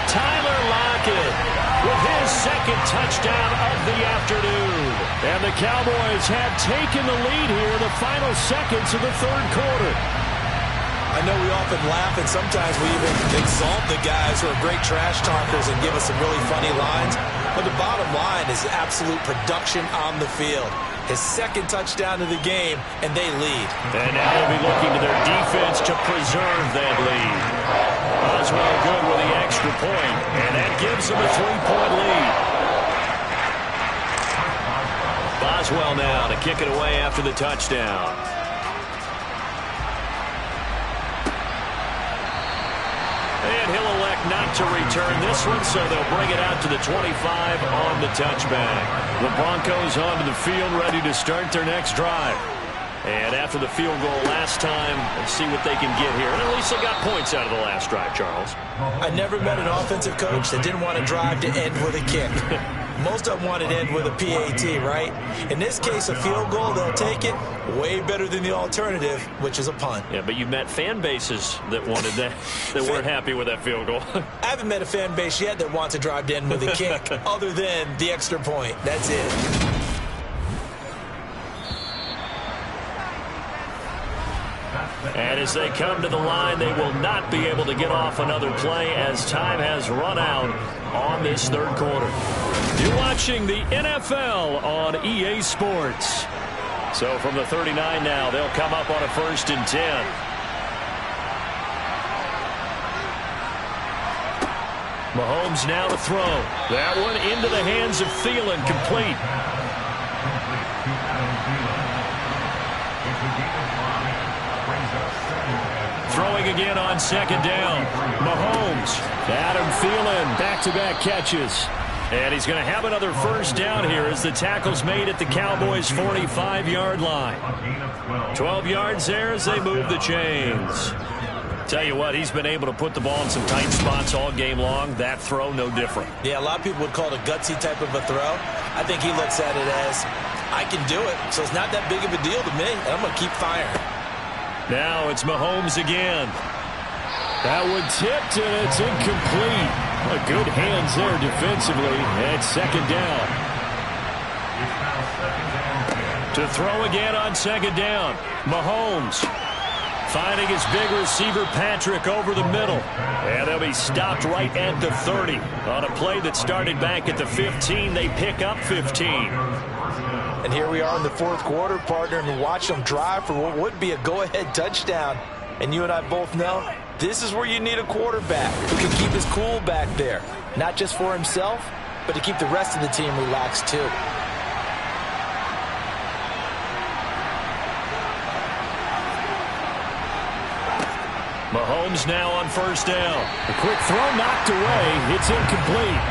B: Tyler Lockett with his 2nd touchdown of the afternoon. And the Cowboys have taken the lead here in the final seconds of the 3rd quarter.
C: I know we often laugh, and sometimes we even exalt the guys who are great trash talkers and give us some really funny lines. But the bottom line is absolute production on the field. His second touchdown of the game, and they lead.
B: And now they'll be looking to their defense to preserve that lead. Boswell good with the extra point, and that gives them a 3-point lead. Boswell now to kick it away after the touchdown. And he'll elect not to return this one, so they'll bring it out to the 25 on the touchback. The Broncos onto the field, ready to start their next drive. And after the field goal last time, let's see what they can get here. And at least they got points out of the last drive, Charles.
C: I never met an offensive coach that didn't want to drive to end with a kick. Most of them want it to end with a PAT, right? In this case, a field goal, they'll take it. Way better than the alternative, which is a punt.
B: Yeah, but you met fan bases that wanted that, that weren't happy with that field goal.
C: I haven't met a fan base yet that wants to drive to end with a kick, other than the extra point. That's it.
B: And as they come to the line, they will not be able to get off another play as time has run out on this third quarter. You're watching the NFL on EA Sports. So from the 39 now, they'll come up on a 1st and 10. Mahomes now to throw. That one into the hands of Thielen, complete. Throwing again on 2nd down. Mahomes. Adam Thielen, back-to-back catches. And he's going to have another 1st down here as the tackle's made at the Cowboys' 45-yard line. 12 yards there as they move the chains. Tell you what, he's been able to put the ball in some tight spots all game long. That throw, no different.
C: Yeah, a lot of people would call it a gutsy type of a throw. I think he looks at it as, I can do it, so it's not that big of a deal to me, and I'm going to keep firing.
B: Now it's Mahomes again. That one tipped, and it's incomplete. A good hands there defensively at 2nd down. To throw again on 2nd down. Mahomes finding his big receiver Patrick over the middle. And they'll be stopped right at the 30. On a play that started back at the 15, they pick up 15.
C: And here we are in the 4th quarter, partner, and watch them drive for what would be a go-ahead touchdown. And you and I both know this is where you need a quarterback who can keep his cool back there. Not just for himself, but to keep the rest of the team relaxed too.
B: Mahomes now on 1st down. A quick throw knocked away. It's incomplete.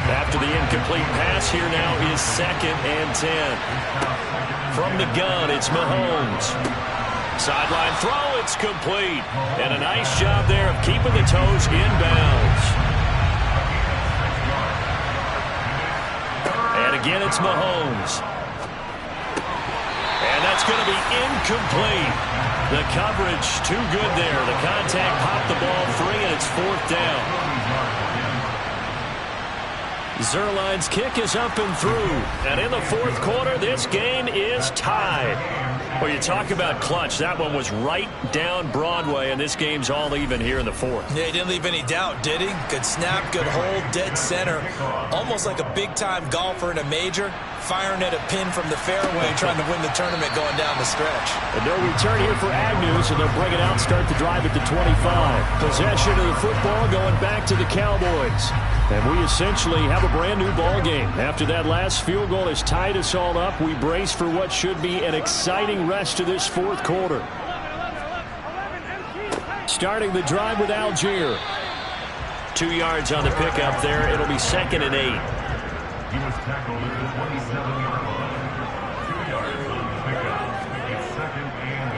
B: After the incomplete pass, here now is 2nd and 10. From the gun, it's Mahomes. Sideline throw, it's complete. And a nice job there of keeping the toes inbounds. And again, it's Mahomes. And that's going to be incomplete. The coverage too good there. The contact popped the ball free, and it's 4th down. Zerline's kick is up and through. And in the 4th quarter, this game is tied. Well, you talk about clutch. That one was right down Broadway, and this game's all even here in the 4th.
C: Yeah, he didn't leave any doubt, did he? Good snap, good hold, dead center. Almost like a big-time golfer in a major, firing at a pin from the fairway, trying to win the tournament going down the stretch.
B: And no return here for Agnew, so they'll bring it out, start the drive at the 25. Possession of the football going back to the Cowboys. And we essentially have a brand-new ball game. After that last field goal has tied us all up, we brace for what should be an exciting rest of this 4th quarter. Starting the drive with Algier. 2 yards on the pickup there. It'll be 2nd and 8.
G: He was tackled at the 27-yard line. 2 yards on the pickup. It's 2nd and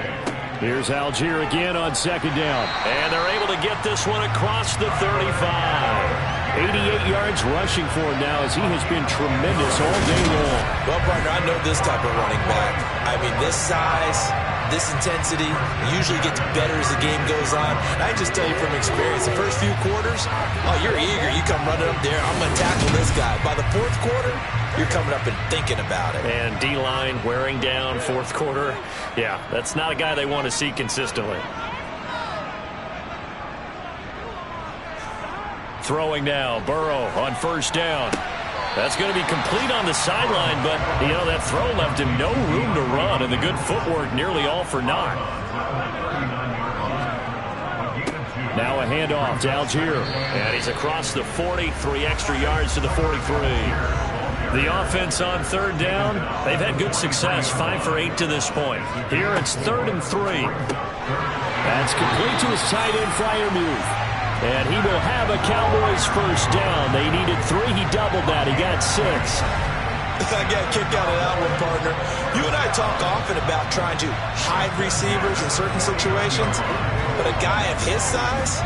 G: 8.
B: Here's Algier again on 2nd down. And they're able to get this one across the 35. 88 yards rushing for him now as he has been tremendous all day long.
C: Well, partner, I know this type of running back. I mean, this size, this intensity usually gets better as the game goes on. And I just tell you from experience, the first few quarters, oh, you're eager. You come running up there, I'm going to tackle this guy. By the 4th quarter, you're coming up and thinking about it.
B: And D-line wearing down 4th quarter. Yeah, that's not a guy they want to see consistently. Throwing now, Burrow on first down. That's going to be complete on the sideline, but, you know, that throw left him no room to run, and the good footwork nearly all for naught. Now a handoff to Algier. And he's across the 40, 3 extra yards to the 43. The offense on third down, they've had good success, 5 for 8 to this point. Here it's 3rd and 3. That's complete to his tight end, Freiermuth. And he will have a Cowboys first down. They needed 3. He doubled that. He got 6.
C: I got a kick out of that one, partner. You and I talk often about trying to hide receivers in certain situations, but a guy of his size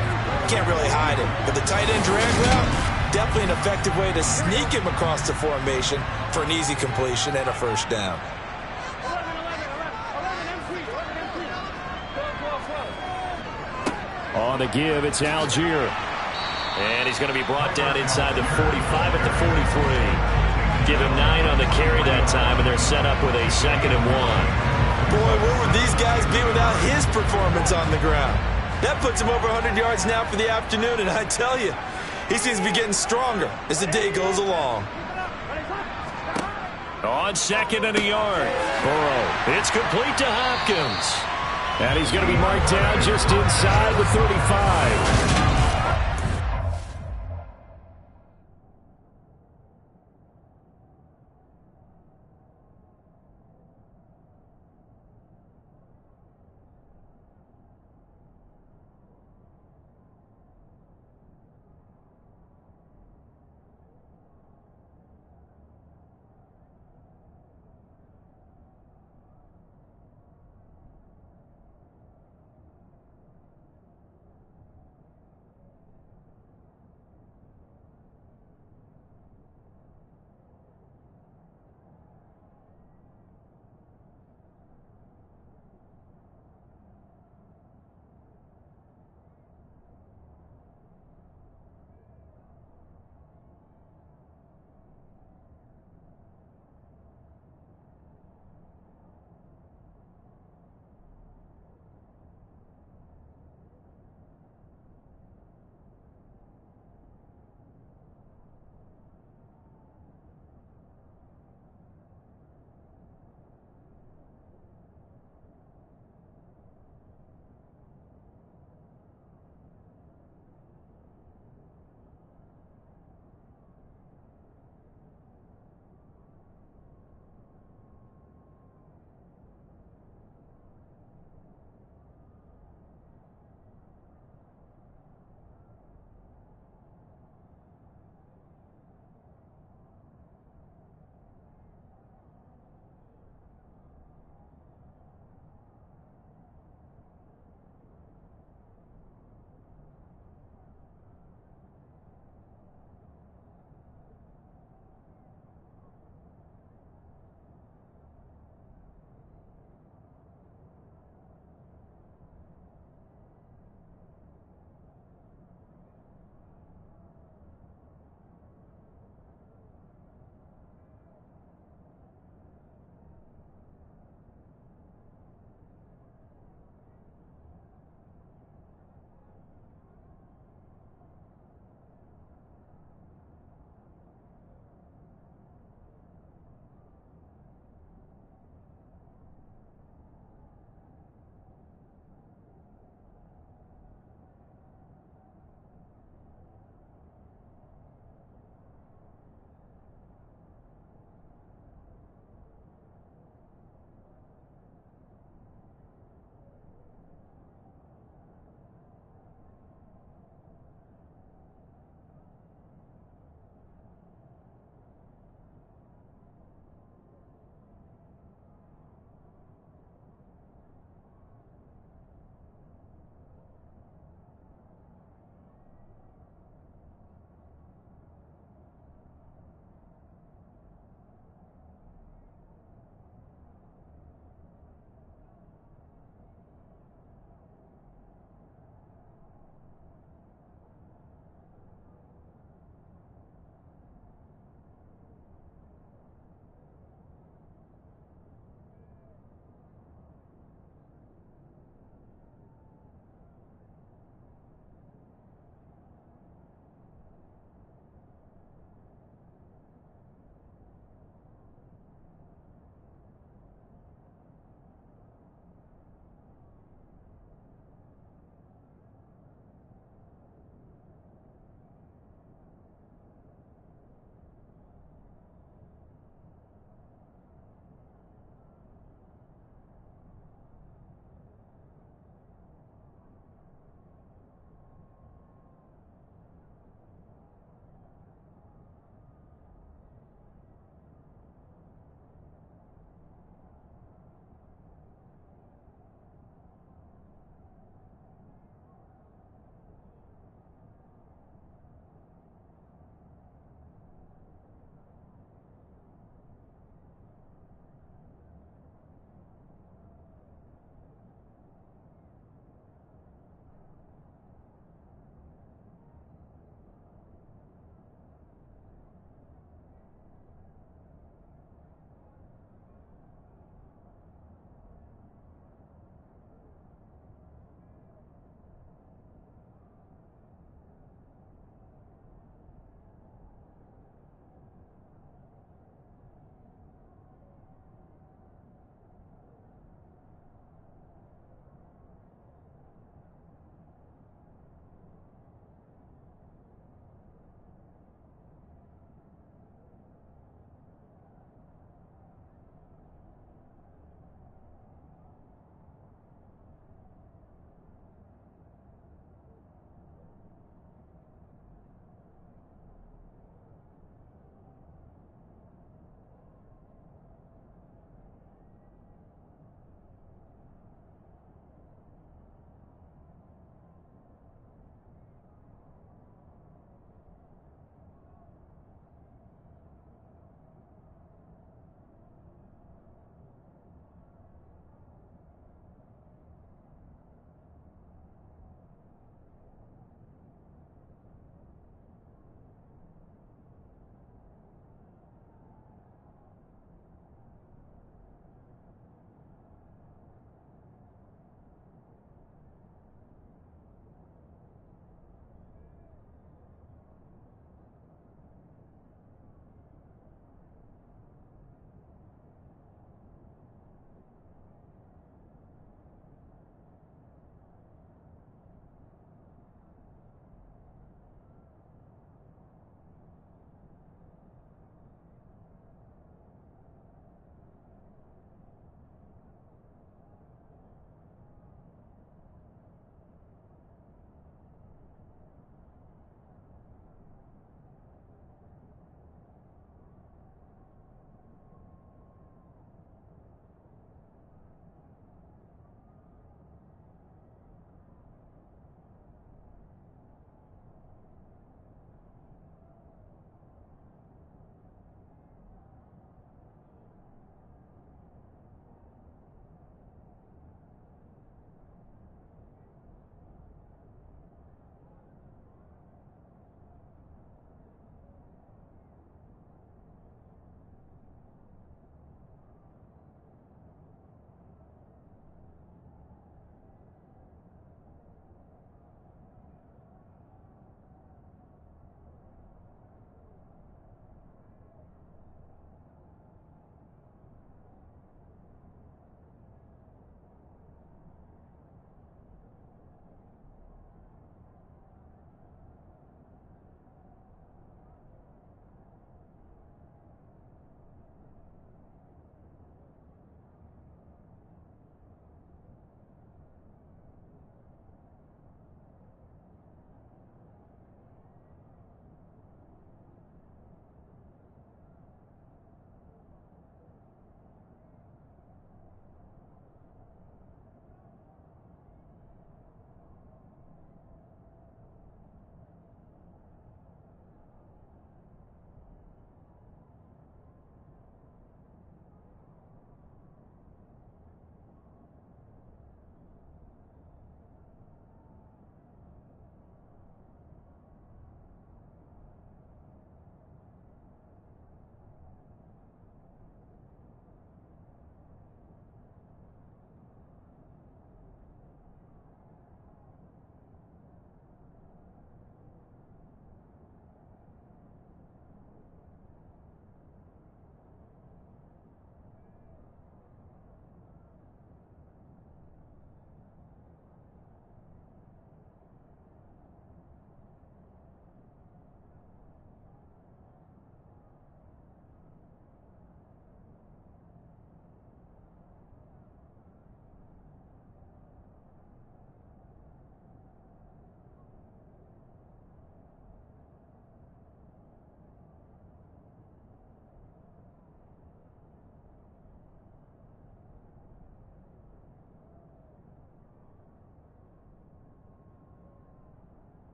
C: can't really hide him. But the tight end drag route, definitely an effective way to sneak him across the formation for an easy completion and a first down.
B: On the give, it's Algier. And he's going to be brought down inside the 45 at the 43. Give him 9 on the carry that time, and they're set up with a 2nd and 1.
C: Boy, where would these guys be without his performance on the ground? That puts him over 100 yards now for the afternoon, and I tell you, he seems to be getting stronger as the day goes along.
B: On 2nd and a yard. Burrow. It's complete to Hopkins. And he's going to be marked down just inside the 35.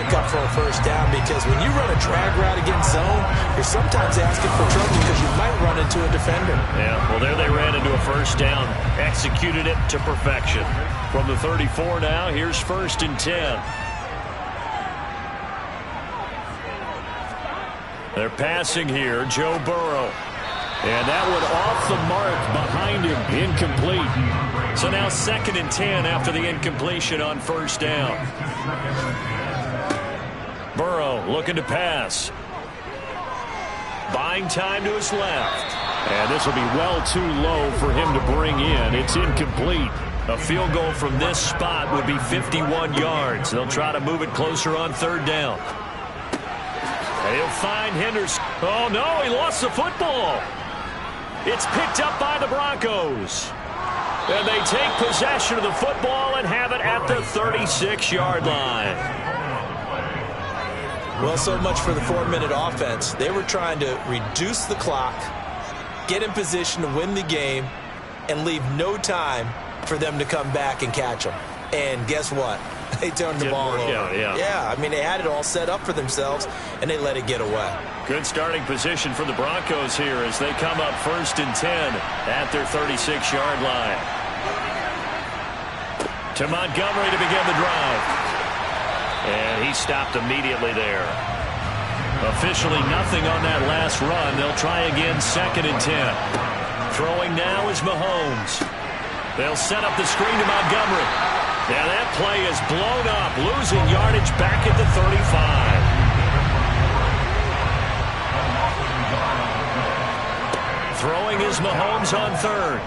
C: pickup for a first down, because when you run a drag route against zone, you're sometimes asking for trouble because you might run into a defender.
B: Yeah, well, there they ran into a first down, executed it to perfection. From the 34 now, here's 1st and 10. They're passing here, Joe Burrow. And that one off the mark behind him, incomplete. So now 2nd and 10 after the incompletion on first down. Burrow looking to pass. Buying time to his left. And this will be well too low for him to bring in. It's incomplete. A field goal from this spot would be 51 yards. They'll try to move it closer on 3rd down. And he'll find Henderson. Oh, no, he lost the football. It's picked up by the Broncos. And they take possession of the football and have it at the 36-yard line.
C: Well, so much for the 4-minute offense. They were trying to reduce the clock, get in position to win the game, and leave no time for them to come back and catch them. And guess what? They turned the ball over. Yeah, I mean, they had it all set up for themselves, and they let it get away.
B: Good starting position for the Broncos here as they come up 1st and 10 at their 36-yard line. To Montgomery to begin the drive. And he stopped immediately there. Officially nothing on that last run. They'll try again 2nd and 10. Throwing now is Mahomes. They'll set up the screen to Montgomery. Now that play is blown up, losing yardage back at the 35. Throwing is Mahomes on 3rd.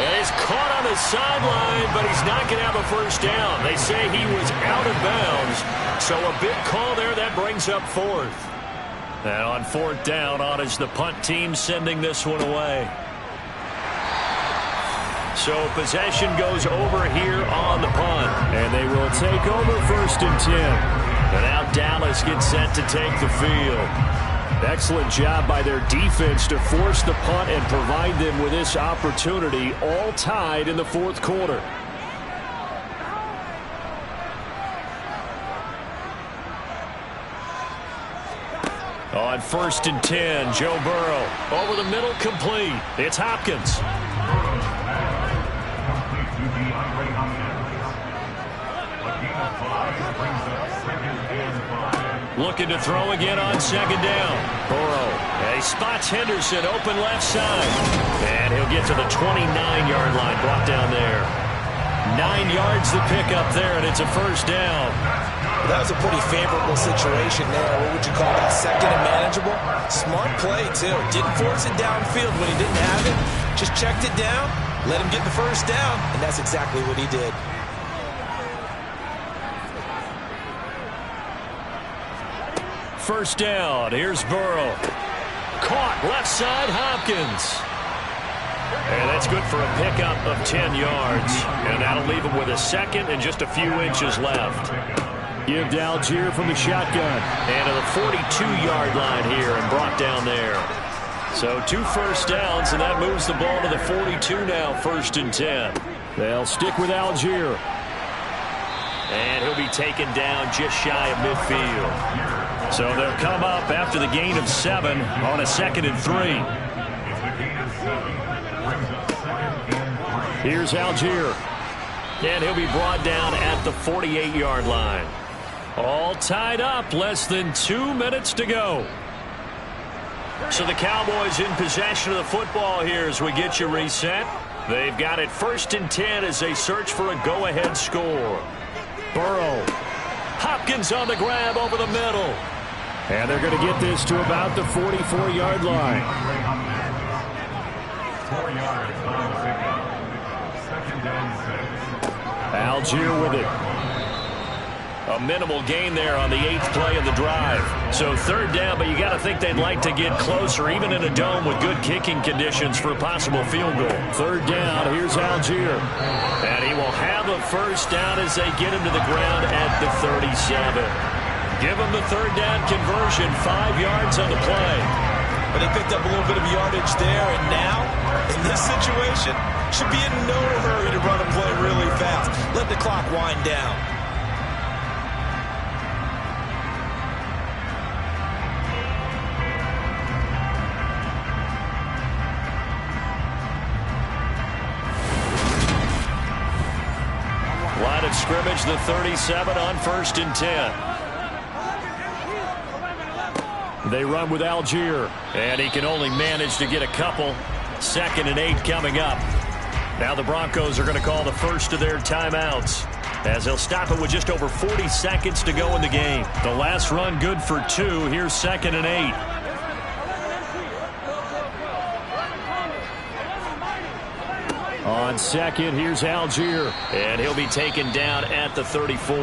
B: And he's caught on the sideline, but he's not going to have a first down. They say he was out of bounds, so a big call there. That brings up 4th. And on 4th down, on is the punt team sending this one away. So possession goes over here on the punt. And they will take over 1st and 10. And now Dallas gets set to take the field. Excellent job by their defense to force the punt and provide them with this opportunity, all tied in the 4th quarter. On 1st and 10, Joe Burrow over the middle, complete. It's Hopkins. Looking to throw again on 2nd down. Burrow. He spots Henderson open left side. And he'll get to the 29-yard line, brought down there. 9 yards to pick up there, and it's a first down.
C: That was a pretty favorable situation there. What would you call that? 2nd and manageable? Smart play, too. Didn't force it downfield when he didn't have it. Just checked it down, let him get the first down, and that's exactly what he did.
B: First down. Here's Burrow. Caught left side, Hopkins. And that's good for a pickup of 10 yards. And that'll leave him with a 2nd and just a few inches left. Give to Algier from the shotgun. And to the 42-yard line here and brought down there. So 2 first downs, and that moves the ball to the 42 now, 1st and 10. They'll stick with Algier. And he'll be taken down just shy of midfield. So they'll come up after the gain of 7 on a 2nd and 3. Here's Algier. And he'll be brought down at the 48-yard line. All tied up, less than 2 minutes to go. So the Cowboys in possession of the football here as we get you reset. They've got it 1st and 10 as they search for a go-ahead score. Burrow. Hopkins on the grab over the middle. And they're going to get this to about the 44-yard line.
G: 4 yards on the pickup. 2nd and 6.
B: Algier with it. A minimal gain there on the 8th play of the drive. So 3rd down, but you got to think they'd like to get closer, even in a dome with good kicking conditions for a possible field goal. 3rd down, here's Algier. And he will have a first down as they get him to the ground at the 37. Give him the 3rd down conversion, 5 yards on the play.
E: But they picked up a little bit of yardage there, and now, in this situation, should be in no hurry to run a play really fast. Let the clock wind down.
B: Line of scrimmage, the 37 on 1st and 10. They run with Algier, and he can only manage to get a couple. 2nd and 8 coming up. Now the Broncos are going to call the first of their timeouts, as they'll stop it with just over 40 seconds to go in the game. The last run good for 2. Here's 2nd and 8. On 2nd, here's Algier, and he'll be taken down at the 34.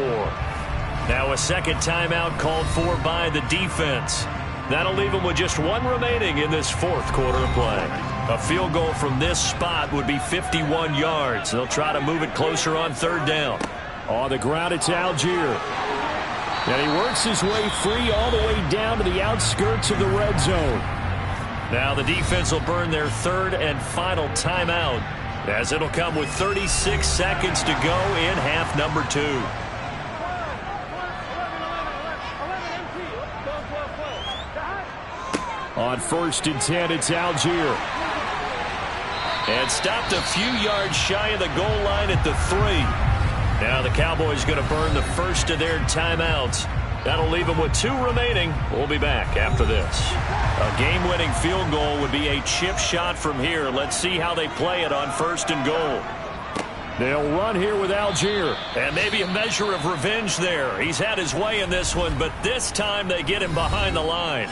B: Now a 2nd timeout called for by the defense. That'll leave them with just 1 remaining in this 4th quarter of play. A field goal from this spot would be 51 yards. They'll try to move it closer on 3rd down. On the ground, it's Algier. And he works his way free all the way down to the outskirts of the red zone. Now the defense will burn their 3rd and final timeout, as it'll come with 36 seconds to go in half number 2. On 1st and 10, it's Algier. And stopped a few yards shy of the goal line at the 3. Now the Cowboys going to burn the first of their timeouts. That'll leave them with 2 remaining. We'll be back after this. A game-winning field goal would be a chip shot from here. Let's see how they play it on 1st and goal. They'll run here with Algier. And maybe a measure of revenge there. He's had his way in this one, but this time they get him behind the line.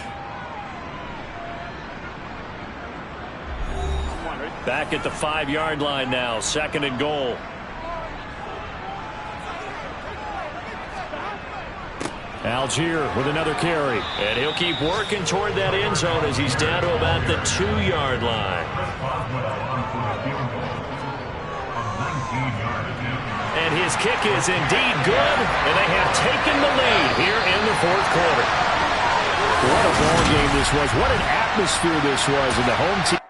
B: Back at the 5-yard line now, 2nd and goal. Algier with another carry. And he'll keep working toward that end zone as he's down to about the 2-yard line. And his kick is indeed good, and they have taken the lead here in the 4th quarter. What a ball game this was. What an atmosphere this was in the home team.